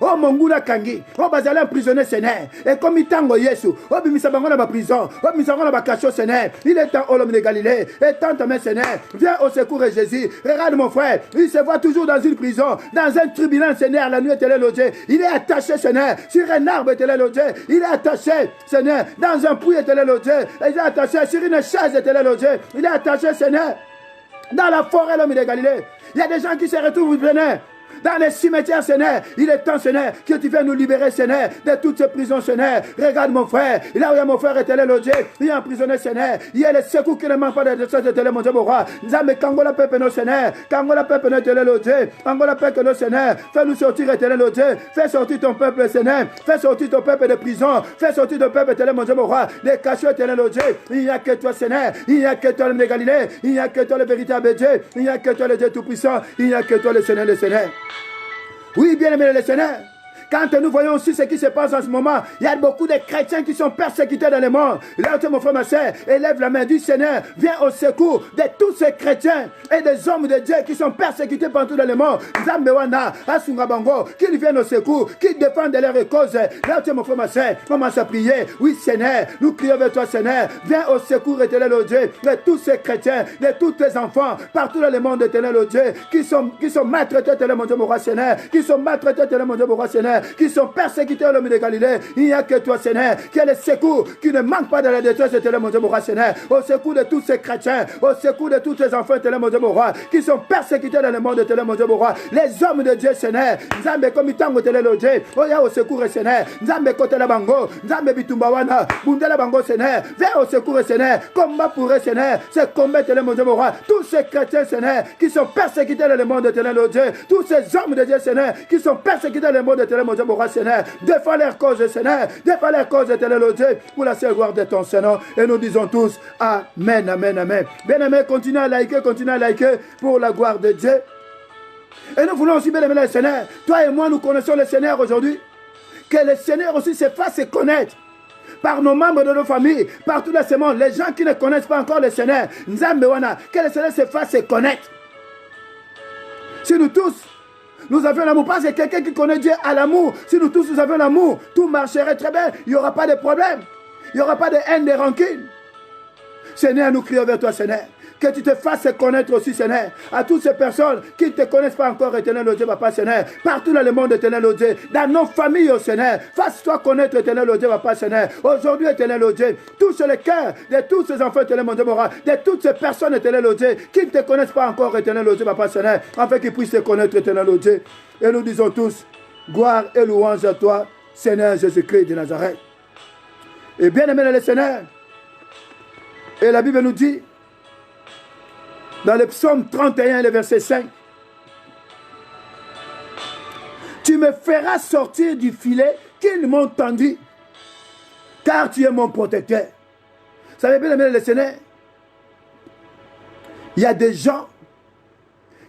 Oh monguna kangi, oh bazala emprisonné Seigneur. Et comme il tango Yesu, oh bimisabango na ba prison, oh bimisabango na ba cachot Seigneur. Il est temps, oh l'homme de Galilée, et tant ta main Seigneur. Viens au secours de Jésus. Regarde mon frère, il se voit toujours dans une prison, dans un tribunal Seigneur, la nuit est logé. Il est attaché Seigneur, sur un arbre est logé. Il est attaché Seigneur, dans un puits est logé. Il est attaché sur une chaise est logé. Il est attaché Seigneur, dans la forêt l'homme de Galilée. Il y a des gens qui se retrouvent Seigneur, dans les cimetières, Seigneur. Il est temps, Seigneur, que tu viennes nous libérer, Seigneur, de toutes ces prisons, Seigneur. Regarde mon frère, là où il y a mon frère est logé, il est emprisonné, Seigneur. Il y a le secours qui ne manque pas de choses de télé, mon Dieu, mon roi. Nzambe kangola pepe no, Seigneur. Kangola pepe no télé logé. Kangola pepe no, Seigneur. Fais-nous sortir et télé logé. Fais sortir ton peuple, Seigneur. Fais sortir ton peuple de prison. Fais sortir ton peuple, télé, mon Dieu, mon roi. Des cachots et télé logé. Il n'y a que toi, Seigneur. Il n'y a que toi, le de Galilée. Il n'y a que toi, le véritable Dieu. Il n'y a que toi, le Dieu tout-puissant. Il n'y a que toi, le Seigneur, le Seigneur. Oui, bien aimé le Seigneur. Quand nous voyons aussi ce qui se passe en ce moment, il y a beaucoup de chrétiens qui sont persécutés dans le monde. Là, mon frère, ma soeur, élève la main du Seigneur, viens au secours de tous ces chrétiens et des hommes de Dieu qui sont persécutés partout dans le monde. Zambewana, Asungabango, qu'ils viennent au secours, qu'ils défendent leur cause. Là, mon frère, ma soeur, commence à prier. Oui, Seigneur, nous crions vers toi, Seigneur. Viens au secours, éternel au Dieu, de tous ces chrétiens, de tous tes enfants, partout dans le monde, éternel au Dieu, qui sont maltraités, éternel mon Dieu, mon roi, Seigneur, qui sont maltraités, éternel mon Dieu, mon roi, Seigneur. qui sont persécutés l'homme de Galilée. Il n'y a que toi, Seigneur, qui est le secours, qui ne manque pas de la détresse, éternel mon Dieu, mon roi, Seigneur. Au secours de tous ces chrétiens, au secours de tous ces enfants, éternel mon Dieu, mon roi, qui sont persécutés dans le monde, éternel mon Dieu, mon roi. Les hommes de Dieu, Seigneur, Nzambe comme itango éternel Dieu, oya au secours, Seigneur. Nzambe kote la bango, Nzambe bitumbawana, bundela bango, Seigneur. Viens au secours, Seigneur. Combat pour eux, Seigneur. C'est combat, éternel mon Dieu, mon roi. Tous ces chrétiens, Seigneur, qui sont persécutés dans le monde, éternel Dieu. Tous ces hommes de Dieu, Seigneur, qui sont persécutés dans le monde, éternel mon Dieu, mon roi, Seigneur. Défends leur cause, Seigneur. Défends leur cause, éternel Dieu, pour la seule gloire de ton Seigneur. Et nous disons tous Amen, Amen, Amen. Bien-aimés, continuez à liker pour la gloire de Dieu. Et nous voulons aussi, bien-aimés, le Seigneur. Toi et moi, nous connaissons le Seigneur aujourd'hui. Que le Seigneur aussi se fasse connaître par nos membres de nos familles, par tous les mondes, les gens qui ne connaissent pas encore le Seigneur. Nzambewana, que le Seigneur se fasse connaître. Si nous tous, nous avions l'amour, parce que quelqu'un qui connaît Dieu a l'amour. Si nous tous, nous avions l'amour, tout marcherait très bien. Il n'y aura pas de problème. Il n'y aura pas de haine, de rancune. Seigneur, nous crions vers toi, Seigneur. Que tu te fasses connaître aussi, Seigneur, à toutes ces personnes qui ne te connaissent pas encore, éternel Dieu, Papa, Seigneur, partout dans le monde, éternel Dieu, dans nos familles, oh Seigneur, fasse-toi connaître, éternel Dieu, Papa, Seigneur. Aujourd'hui, éternel Dieu, touche le cœur de tous ces enfants, éternel Dieu, de toutes ces personnes, éternel Dieu, qui ne te connaissent pas encore, éternel Dieu, Papa, Seigneur, afin qu'ils puissent te connaître, éternel Dieu. Et nous disons tous, gloire et louange à toi, Seigneur Jésus-Christ de Nazareth. Et bien aimé le Seigneur, et la Bible nous dit, dans le psaume 31, le verset 5, tu me feras sortir du filet qu'ils m'ont tendu, car tu es mon protecteur. Vous savez bien, le Seigneur, il y a des gens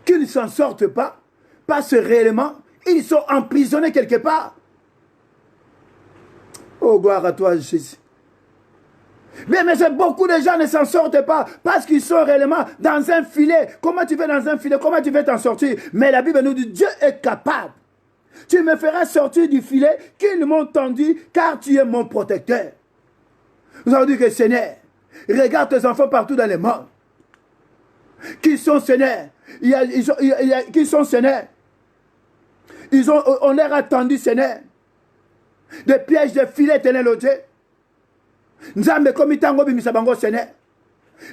qui ne s'en sortent pas, parce que réellement, ils sont emprisonnés quelque part. Oh, gloire à toi, Jésus. Mais beaucoup de gens ne s'en sortent pas parce qu'ils sont réellement dans un filet. Comment tu vas dans un filet? Comment tu vas t'en sortir? Mais la Bible nous dit, Dieu est capable. Tu me feras sortir du filet qu'ils m'ont tendu, car tu es mon protecteur. Nous avons dit que Seigneur, regarde tes enfants partout dans le monde. Qui sont Seigneur? Qui sont Seigneur? On leur a tendu, Seigneur, des pièges, des filets, éternel Dieu. Nzambe comme itango bimisa bango Seigneur.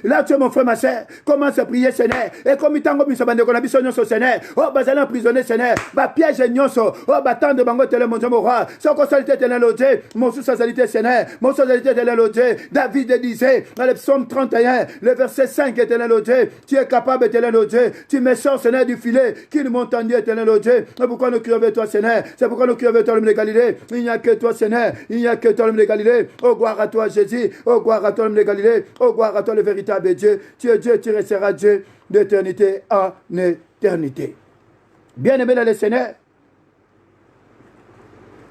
Là tu es mon frère, ma soeur, commence à prier Seigneur. Et comme itango bimisa bande kona biso nyonso Seigneur. Oh bazali emprisonné Seigneur. Ba piège nyonso. Oh batande bango tele mon Dieu mon roi. Soko salité tele Dieu. Mon sous-salité Seigneur. Mon sous-salité tele Dieu. David disait dans le psaume 31, le verset 5 éternel Dieu. Tu es capable éternel Dieu. Tu me sors Seigneur du filet qu'ils m'ont tendu éternel Dieu. C'est pourquoi nous crions vers toi Seigneur. C'est pourquoi nous crions vers toi l'homme de Galilée. Il n'y a que toi Seigneur. Il n'y a que toi l'homme de Galilée. Oh gloire à toi Jésus. Oh gloire à toi l'homme de Galilée. Oh gloire à toi le véritable Dieu. Tu es Dieu, tu resteras Dieu d'éternité en éternité. Bien-aimés dans le Seigneur,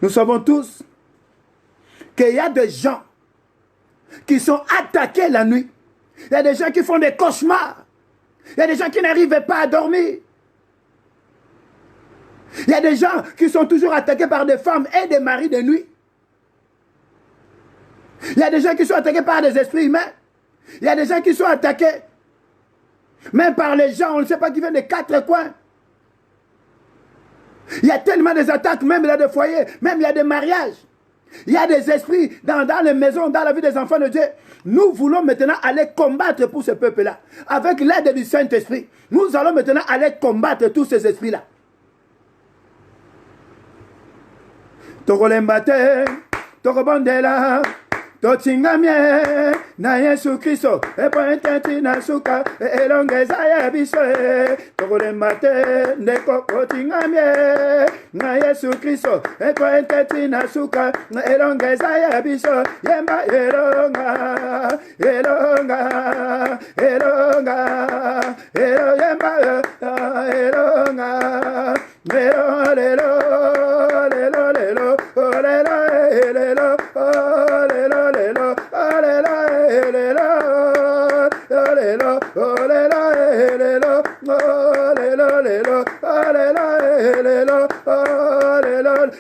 nous savons tous qu'il y a des gens qui sont attaqués la nuit. Il y a des gens qui font des cauchemars. Il y a des gens qui n'arrivent pas à dormir. Il y a des gens qui sont toujours attaqués par des femmes et des maris de nuit. Il y a des gens qui sont attaqués par des esprits humains. Il y a des gens qui sont attaqués, même par les gens, on ne sait pas qui viennent des quatre coins. Il y a tellement des attaques, même là des foyers, même il y a des mariages. Il y a des esprits dans les maisons, dans la vie des enfants de Dieu. Nous voulons maintenant aller combattre pour ce peuple-là. Avec l'aide du Saint-Esprit, nous allons maintenant aller combattre tous ces esprits-là. Togolembate, Togobondela. Tochingamie na Yesu Kristo epoententi na suka elongeza ya biso tokolembate ndeko kochingamie na Yesu Kristo epoententi na suka elongeza ya biso yemba elonga elonga elonga elo yemba elonga lelo lelo lelo lelo lelo lelo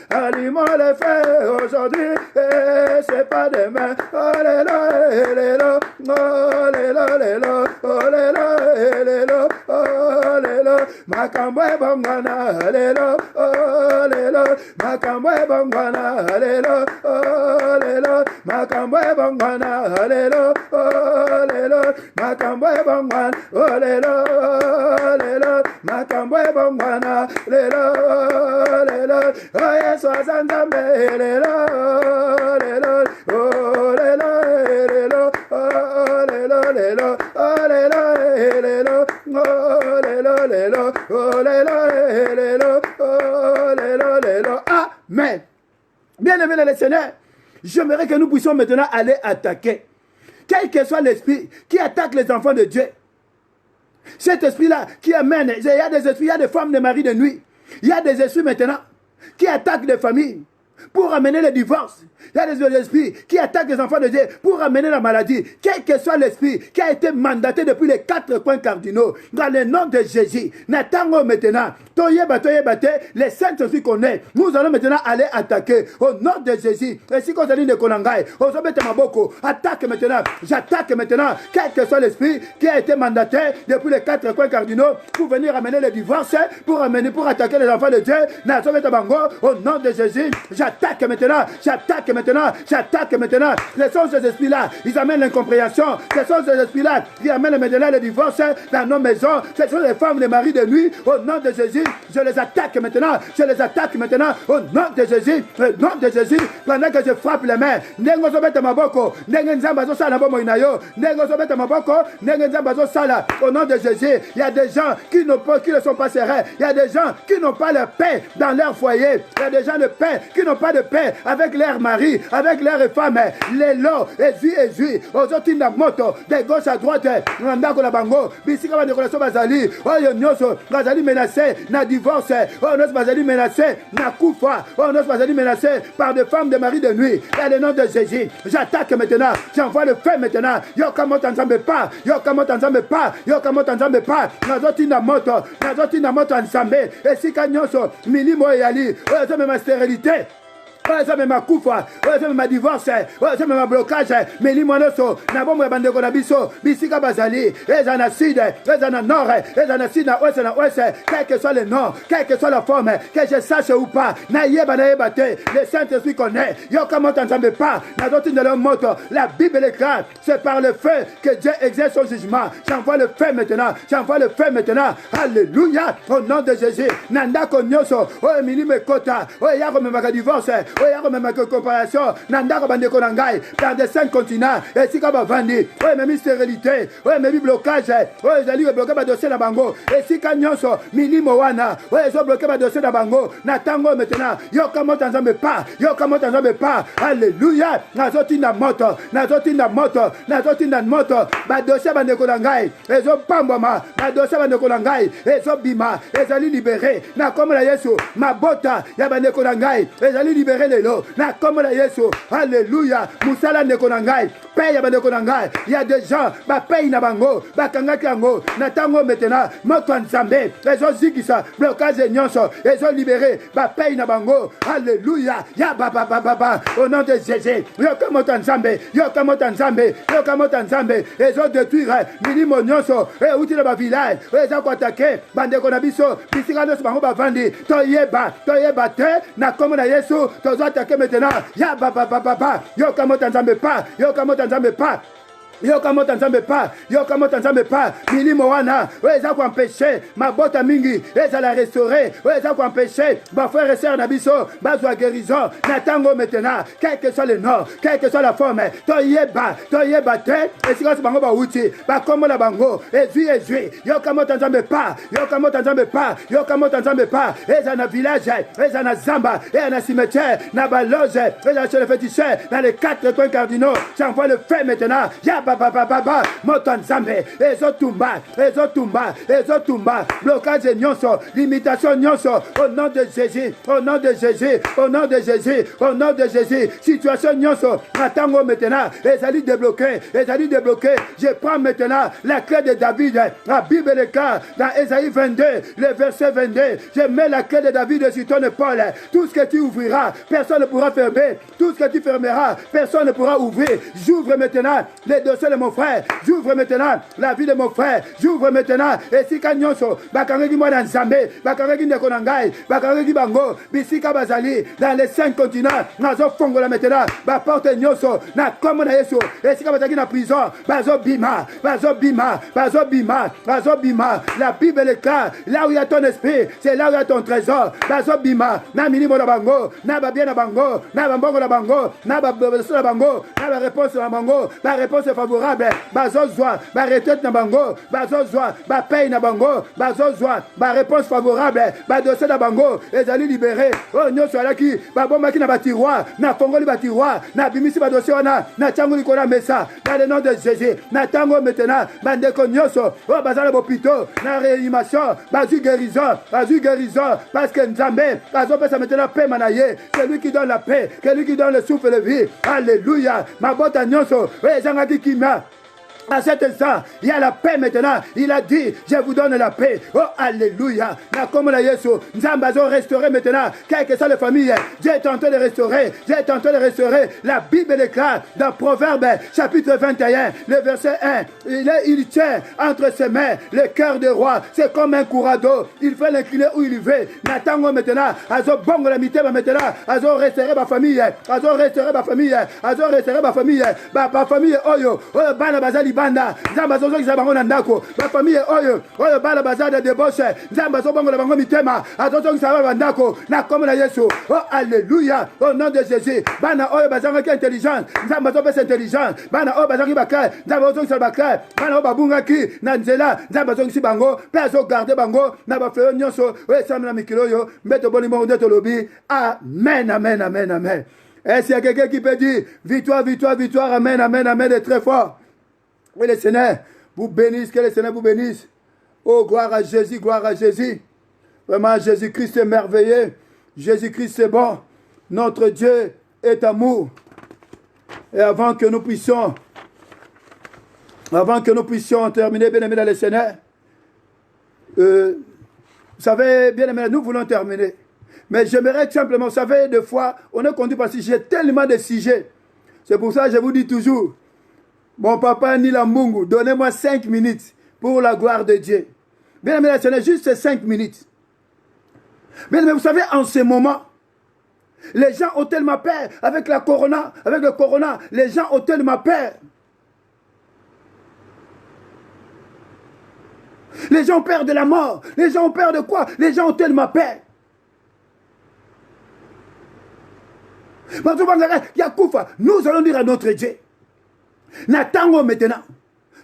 Allumons les feux aujourd'hui et c'est pas demain. lelo makambo ebongwana lelo lelo makambo ebongwana lelo lelo makambo ebongwana lelo lelo makambo ebongwana lelo lelo makambo ebongwana lelo lelo Yesu azanzambe lelo lelo lelo lelo lelo lelo lelo lelo lelo lelo lelo lelo Amen. Bien-aimés dans le Seigneur, j'aimerais que nous puissions maintenant aller attaquer quel que soit l'esprit qui attaque les enfants de Dieu. Cet esprit-là qui amène, il y a des esprits, il y a des femmes de mari de nuit, il y a des esprits maintenant qui attaquent des familles pour amener le divorce. Il y a des esprits qui attaquent les enfants de Dieu pour amener la maladie. Quel que soit l'esprit qui a été mandaté depuis les 4 coins cardinaux, dans le nom de Jésus, n'attendons maintenant. Les saints esprits qu'on est, nous allons maintenant aller attaquer au nom de Jésus. Et si qu'on s'aligne de Konangai, attaque maintenant, j'attaque maintenant, quel que soit l'esprit qui a été mandaté depuis les 4 coins cardinaux pour venir amener le divorce, pour attaquer les enfants de Dieu, au nom de Jésus, j'attaque maintenant, j'attaque maintenant. Ce sont ces esprits-là, ils amènent l'incompréhension. Ce sont ces esprits-là qui amènent maintenant le divorce dans nos maisons. Ce sont les femmes, les maris de nuit. Au nom de Jésus, je les attaque maintenant. Je les attaque maintenant. Au nom de Jésus, au nom de Jésus, pendant que je frappe les mains. Au nom de Jésus, il y a des gens qui ne sont pas sereins. Il y a des gens qui n'ont pas la paix dans leur foyer. Il y a des gens de paix qui n'ont pas de paix avec leur mari, avec leurs femmes, les lots, et aujourd'hui la moto, de gauche à droite, Nandako la bango, Bissika va de relation Bazali, oh Nyoso, Bazali menacé, na divorce, oh nos Bazali menacé, na koufa, oh nos Bazali menacé par des femmes de mari de nuit, et le nom de Jésus, j'attaque maintenant, j'envoie le feu maintenant, yo kamot ensemble pas, yo kamot ensemble pas, yo kamot ensemble pas, nazoti na moto ensemble, et si kanyoso, milimo et ali, oh ça même ma stérilité. Ça me ma koufa, ça me ma divorce, ça me ma blocage, mais limonoso, na bombe bandeko na biso, bisika bazali, ezana sud, ezana nord, ezana sud na ouest, quel que soit le nom, quelle que soit la forme, que je sache ou pas, na yeba te, le Saint-Esprit connaît, yo comment t'entendez pas, na doctrine de leur moto, la Bible est claire, c'est par le feu que Dieu exerce son jugement, j'envoie le feu maintenant, alléluia, au nom de Jésus, nanda konyoso, oh Emily me kota, oh yako me maga divorce, oh yako me maga comparaison, nanda ko bandeko nangai, dans des 5 continents, et si kaba vandi, oh memi stérilité, oh memi blocage, oh ezali bloqué ba dossier na bango, et si kanyoso, mili mowana, oh ezo bloqué ba dossier na bango, na tango maintenant, yo kamo tanzambe pas, alléluia, nazoti na moto, ba dossier bandeko nangai, ezo pamboma, ba dossier bandeko nangai, ezo bima, ezali libéré, na comme la Yesu, ma bota, ya bandeko nangai, ezali libéré lelo, na comme la Yesu, alléluia, musala ndeko nangai, paye ya bandeko nangai, il y a des gens, ba paye na bango, ba kangaki yango, na tango maintenant, moto nzambe, ezo zikisa, blocage nyonso, ezo libéré, ba paye na bango, alléluia, ya baba, au nom de Jésus, yo kamota nzambe, ezo détruire, milimo nyonso, e uti na ba village, ezo ko attaquer, bandeko na biso, bisika nyonso bango ba vandi, toyeba te, na komo na Yesu, tozo attaquer maintenant, ya baba, yo kamota nzambe pas, yo kamota nzambe pa milimo wana eza ko empêcher mabota mingi eza la restaurer eza ko empêcher ba frères et sœurs na biso bazwa guérison na tango maintenant quel que soit le nom quelle que soit la forme toyeba te esika bango ba uti ba komo la bango ezui yo kamota nzambe pa eza na village eza na zamba et na cimetière na ba loge eza chez le féticheur dans les 4 coins cardinaux j'envoie le feu maintenant ya baba moto nzambe ezo tumba blocage nyonso limitation nyonso au nom de Jésus situation nyonso matango maintenant ezali débloqué je prends maintenant la clé de David la Bible est claire dans Ésaïe 22 le verset 22 je mets la clé de David sur ton épaule tout ce que tu ouvriras personne ne pourra fermer tout ce que tu fermeras personne ne pourra ouvrir j'ouvre maintenant les dossier de mon frère. J'ouvre maintenant la vie de mon frère. J'ouvre maintenant. Et si Kanyonso, Bakangeki Mwana Nzambe, Bakangeki Nekonangai, Bakangeki Bango, Bisika Bazali, dans les 5 continents, Nazo Fongola maintenant, Baporte Nyoso, na comme na Yesu, et si Kabazaki na prison, Bazo Bima, Bazo Bima, Bazo Bima, Bazo Bima. La Bible est claire. Là où il y a ton esprit, c'est là où il y a ton trésor. Bazo Bima, na minimo na bango, na babien na bango, na bambongo na bango, na babeso na bango, na la réponse na bango, la réponse est favorable. Bazo Zwa, ba retraite na bango, Bazo Zwa, ba paye na bango, Bazo Zwa, ba réponse favorable, ba dossier na bango, et allez libérer. Oh, nyoso alaki, ba bomba ki na ba tiroir, na fongoli ba tiroir, na bimisi ba dossier wana, na tiango likola mesa, dans le nom de Jésus, na tango maintenant, bandeko nyoso, oh, bazala bopito, na réanimation, bazu guérison, parce que Nzambe, bazo pesa maintenant paix manaye, c'est lui qui donne la paix, c'est lui qui donne le souffle de vie. Alléluia, ma botte à nyoso, ouais, zangaki kima. À cet instant, il y a la paix maintenant. Il a dit, je vous donne la paix. Oh, alléluia. Na comme la Yesu, Nzambazo restaurer maintenant. Quelle que soit la famille, Dieu est en train de restaurer. Dieu est en train de restaurer. La Bible déclare dans Proverbe, chapitre 21, le verset 1. Il tient entre ses mains le cœur du roi. C'est comme un courant d'eau. Il fait l'incliner où il veut. Natango maintenant, Azo bongo la mitema maintenant. Azo restaurer ma famille. Azo restaurer ma famille. Azo restaurer ma famille. Ma famille, oyo. Oyo, bana bazali banda nzamba zozo kizabango na ndako ba famille oyo bala bazada de bosse nzamba zobongo la bango mitema azozo kisaba ndako na comme la Yesu. Oh alléluia, au nom de Jésus. Bana oyo bazanga ki intelligence nzamba zopesa intelligence. Bana oyo bazanga bakay nzamba zozo kisaba bakay. Bana oyo babunga ki na nzela nzamba zozo kibango pe azo garder bango na ba frère nyonso oyo samna mikilo yo mbeto boni mo ndeto lobi. Amen, amen, amen, amen. Est-ce qu'il y a quelqu'un qui peut dire victoire, victoire, victoire, amen, amen, amen, de très fort? Oui, le Seigneur vous bénisse, que le Seigneur vous bénisse. Oh, gloire à Jésus, gloire à Jésus. Vraiment, Jésus-Christ est merveilleux. Jésus-Christ est bon. Notre Dieu est amour. Et avant que nous puissions terminer, bien aimé dans le Seigneur, vous savez, bien aimé, nous voulons terminer. Mais j'aimerais simplement, vous savez, des fois, on est conduit parce que j'ai tellement de sujets. C'est pour ça que je vous dis toujours, mon papa Nila Mungu, donnez-moi 5 minutes pour la gloire de Dieu. Bien aimé, ce n'est juste 5 minutes. Bien aimé, vous savez, en ce moment, les gens ont tellement peur avec le corona, les gens ont tellement peur. Les gens ont peur de la mort. Les gens ont peur de quoi? Les gens ont tellement peur. Nous allons dire à notre Dieu. Natango maintenant.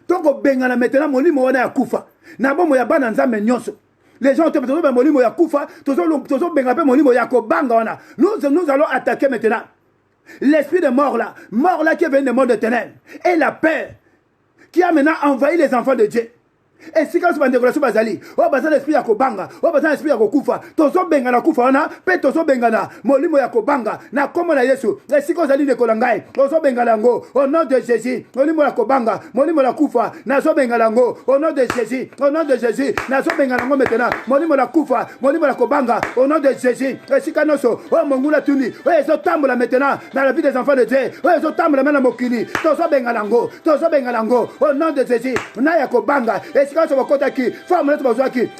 Toko bengana maintenant molimo wana ya kufa. Na bomo ya bana nzambe nyonso. Les gens te tozo molimo ya kufa, tozo benga pe molimo ya ko banga wana. Nous allons attaquer maintenant. L'esprit de mort là qui vient du monde de ténèbres et la paix qui a maintenant envahi les enfants de Dieu. Et si quand c'est décoration bazali, oh bazali esprit ya kobanga, oh bazali esprit ya kokufa, tozo benga na kufa wana, pe tozo benga na molimo ya kobanga, na komo na Yesu. Et si quand zali dekola ngai, tozo benga lango, au nom de Jésus, molimo ya kobanga, molimo ya kufa, na zo benga lango, au nom de Jésus, au nom de Jésus, na zo benga lango maintenant, molimo ya kufa, molimo ya kobanga, au nom de Jésus. Et si kanoso, oh mongula tuni, oh zo tambola maintenant dans la vie des enfants de Dieu, oh zo tambola maintenant mokili, tozo benga lango, au nom de Jésus, na ya kobanga.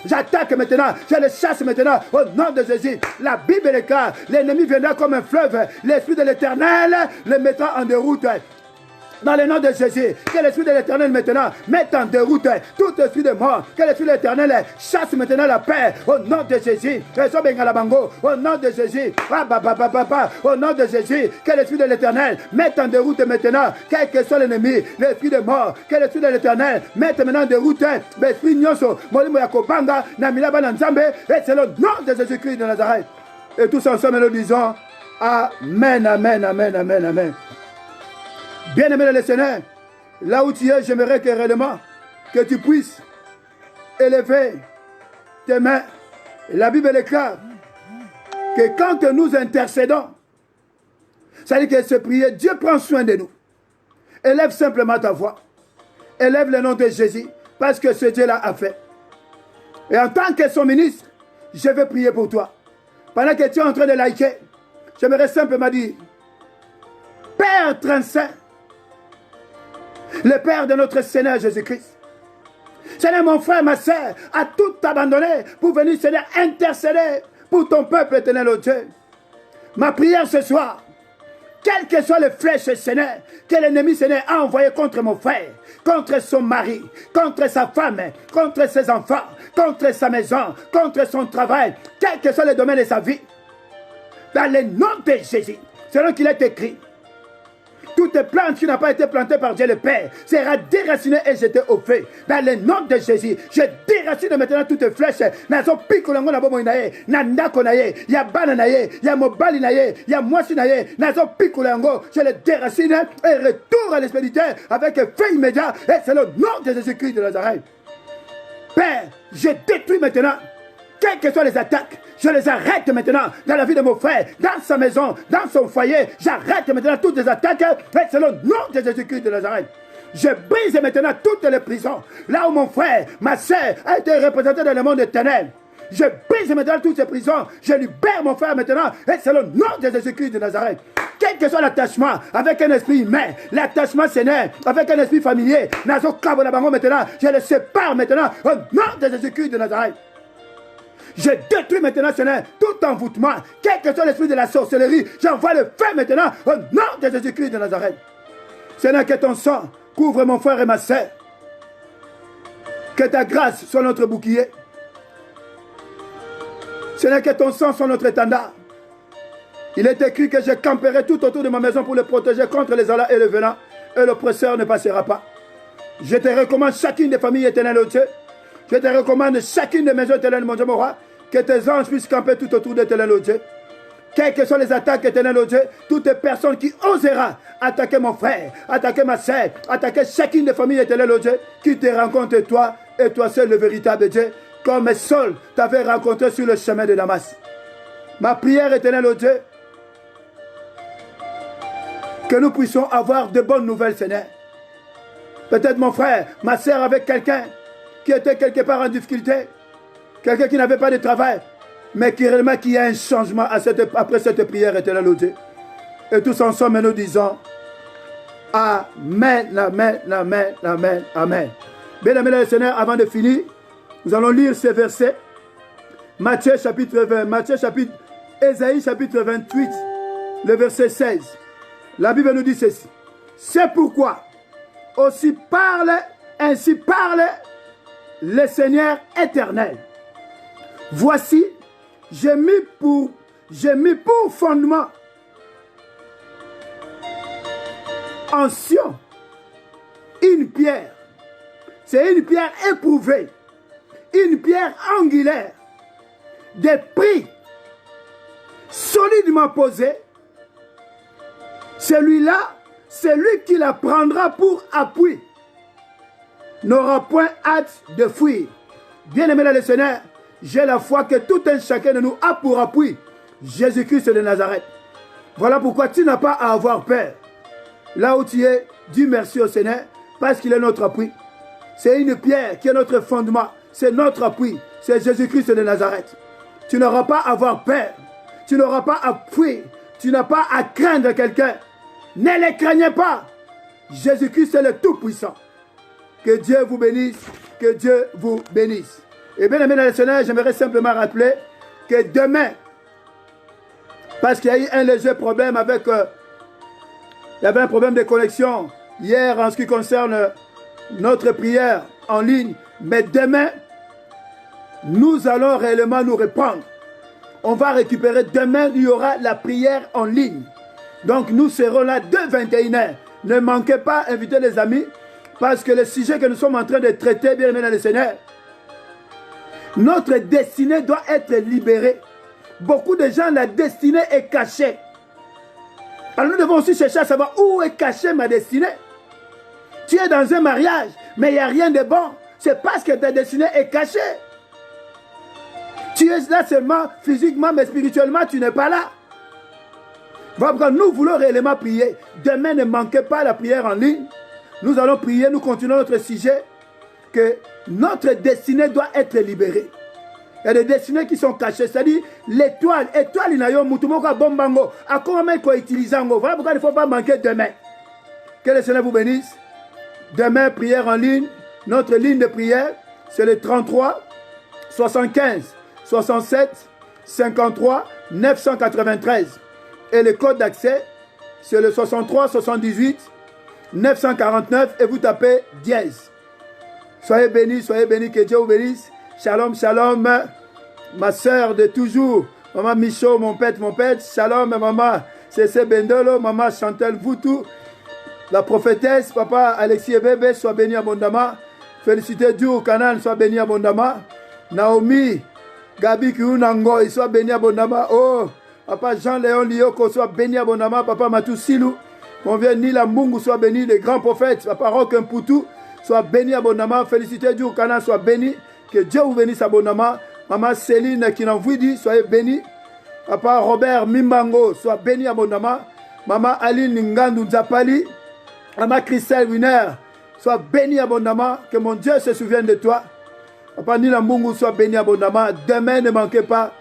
J'attaque maintenant, je le chasse maintenant au nom de Jésus. La Bible est claire, l'ennemi viendra comme un fleuve, l'esprit de l'Éternel le mettra en déroute. Dans le nom de Jésus, que l'esprit de l'Éternel maintenant mette en déroute tout esprit de mort. Que l'esprit de l'Éternel chasse maintenant la paix au nom de Jésus. Au nom de Jésus. Au nom de Jésus, que l'esprit de l'Éternel mette en déroute maintenant, quel que soit l'ennemi, l'esprit de mort. Que l'esprit de l'Éternel mette maintenant en déroute l'esprit nyoso, molimo yakobanga, namila bananzambe, et c'est le nom de Jésus-Christ de Nazareth. Et tous ensemble nous disons Amen, Amen, Amen, Amen, Amen. Bien-aimé le Seigneur, là où tu es, j'aimerais que réellement que tu puisses élever tes mains. La Bible est claire que quand nous intercédons, ça veut dire que ce prier, Dieu prend soin de nous. Élève simplement ta voix. Élève le nom de Jésus parce que ce Dieu-là a fait. Et en tant que son ministre, je vais prier pour toi. Pendant que tu es en train de liker, j'aimerais simplement dire, Père très saint, le Père de notre Seigneur Jésus-Christ. Seigneur, mon frère, ma soeur, a tout abandonné pour venir, Seigneur, intercéder pour ton peuple, éternel, oh Dieu. Ma prière ce soir, quelles que soient les flèches, Seigneur, que l'ennemi, Seigneur, a envoyées contre mon frère, contre son mari, contre sa femme, contre ses enfants, contre sa maison, contre son travail, quels que soient les domaines de sa vie, dans le nom de Jésus, selon qu'il est écrit, toute plante qui n'a pas été plantée par Dieu le Père sera déracinée et jetée au feu. Dans le nom de Jésus, je déracine maintenant toutes flèches. Nazo pikulango na bomo inaye, na ndako naye, ya bana naye, ya mobali naye, ya mwasi naye, nazo pikulango, je le déracine et retourne à l'expéditeur avec feu immédiat. Et c'est le nom de Jésus-Christ de Nazareth. Père, je détruis maintenant, quelles que soient les attaques, je les arrête maintenant dans la vie de mon frère, dans sa maison, dans son foyer. J'arrête maintenant toutes les attaques. Et c'est le nom de Jésus-Christ de Nazareth. Je brise maintenant toutes les prisons. Là où mon frère, ma soeur a été représenté dans le monde éternel. Je brise maintenant toutes ces prisons. Je libère mon frère maintenant. Et c'est le nom de Jésus-Christ de Nazareth. Quel que soit l'attachement avec un esprit humain, l'attachement Seigneur avec un esprit familier, maintenant, je le sépare maintenant au nom de Jésus-Christ de Nazareth. Je détruis maintenant, Seigneur, tout envoûtement, quel que soit l'esprit de la sorcellerie. J'envoie le feu maintenant au nom de Jésus-Christ de Nazareth. Seigneur, que ton sang couvre mon frère et ma soeur. Que ta grâce soit notre bouclier. Seigneur, que ton sang soit notre étendard. Il est écrit que je camperai tout autour de ma maison pour le protéger contre les alas et le venin, et l'oppresseur ne passera pas. Je te recommande chacune des familles éternelles, ô Dieu. Je te recommande chacune des maisons éternelles, mon Dieu, mon roi, que tes anges puissent camper tout autour d'éternel, ô Dieu. Quelles que soient les attaques éternelles, ô Dieu, toute personne qui osera attaquer mon frère, attaquer ma soeur, attaquer chacune des familles éternelles, ô Dieu, qui te rencontre toi et toi seul le véritable Dieu, comme Saul t'avait rencontré sur le chemin de Damas. Ma prière éternelle, ô Dieu, que nous puissions avoir de bonnes nouvelles, Seigneur. Peut-être mon frère, ma soeur avec quelqu'un qui était quelque part en difficulté, quelqu'un qui n'avait pas de travail, mais qui réellement qui a un changement après cette prière éternelle, ô Dieu. Et tous ensemble, nous disons Amen, Amen, Amen, Amen, Amen. Bien-aimés le Seigneur, avant de finir, nous allons lire ces versets. Matthieu chapitre 20, Ésaïe chapitre 28, le verset 16. La Bible nous dit ceci. C'est pourquoi ainsi parle le Seigneur éternel. Voici, j'ai mis pour fondement en Sion une pierre. C'est une pierre éprouvée, une pierre angulaire, des prix solidement posés. Celui-là, celui qui la prendra pour appui, n'aura point hâte de fuir. Bien-aimé le Seigneur, j'ai la foi que tout un chacun de nous a pour appui Jésus-Christ de Nazareth. Voilà pourquoi tu n'as pas à avoir peur. Là où tu es, dis merci au Seigneur parce qu'il est notre appui. C'est une pierre qui est notre fondement. C'est notre appui. C'est Jésus-Christ de Nazareth. Tu n'auras pas à avoir peur. Tu n'auras pas à fuir. Tu n'as pas à craindre quelqu'un. Ne les craignez pas. Jésus-Christ est le Tout-Puissant. Que Dieu vous bénisse. Que Dieu vous bénisse. Et bien aimé dans le Seigneur, j'aimerais simplement rappeler que demain, parce qu'il y a eu un léger problème avec... il y avait un problème de connexion hier en ce qui concerne notre prière en ligne. Mais demain, nous allons réellement nous répandre. On va récupérer. Demain, il y aura la prière en ligne. Donc, nous serons là dès 21h. Ne manquez pas d'inviter les amis parce que le sujet que nous sommes en train de traiter, bien aimé dans le Seigneur, notre destinée doit être libérée. Beaucoup de gens, la destinée est cachée. Alors nous devons aussi chercher à savoir où est cachée ma destinée. Tu es dans un mariage, mais il n'y a rien de bon. C'est parce que ta destinée est cachée. Tu es là seulement physiquement, mais spirituellement, tu n'es pas là. Voilà pourquoi nous voulons réellement prier. Demain, ne manquez pas la prière en ligne. Nous allons prier, nous continuons notre sujet, que notre destinée doit être libérée. Il y a des destinées qui sont cachées, c'est-à-dire l'étoile, il y a un bombango, à comment mettre quoi utiliser. Voilà pourquoi il ne faut pas manquer demain. Que le Seigneur vous bénisse. Demain, prière en ligne. Notre ligne de prière, c'est le 33 75 67 53 993. Et le code d'accès, c'est le 63 78 949 et vous tapez dièse. Soyez bénis, que Dieu vous bénisse. Shalom, shalom, ma soeur de toujours. Maman Michaud, mon père. Shalom, maman Cécé Bendolo, maman Chantal Voutou. La prophétesse, papa Alexis Ebebe, soit béni abondamment. Félicité Dieu au Canaan, soit béni abondamment. Naomi, Gabi Kiunango, soit béni abondamment. Oh, papa Jean-Léon Lioko, soit béni abondamment. Papa Matou Silou, mon vieux Nila Mungu, soit béni. Les grands prophètes, papa Roque Mpoutou, soit béni abondamment. Félicité Dieu au Canaan, soit béni. Que Dieu vous bénisse abondamment. Maman Céline qui n'en vous dit, soyez béni. Papa Robert Mimbango, soit béni abondamment. Maman Aline Ngandou Zapali. Maman Christelle Winer, sois béni abondamment. Que mon Dieu se souvienne de toi. Papa Nila Mungu, soit béni abondamment. Demain, ne manquez pas.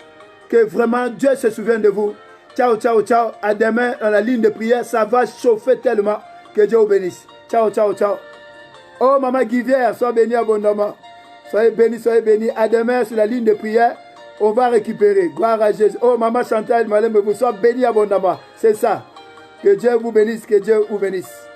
Que vraiment Dieu se souvienne de vous. Ciao, ciao, ciao. À demain dans la ligne de prière. Ça va chauffer tellement. Que Dieu vous bénisse. Ciao, ciao, ciao. Oh, Maman Guivière, sois béni abondamment. Soyez bénis, soyez bénis. À demain sur la ligne de prière. On va récupérer. Gloire à Jésus. Oh, Maman Chantal, vous soyez bénis abondamment. C'est ça. Que Dieu vous bénisse. Que Dieu vous bénisse.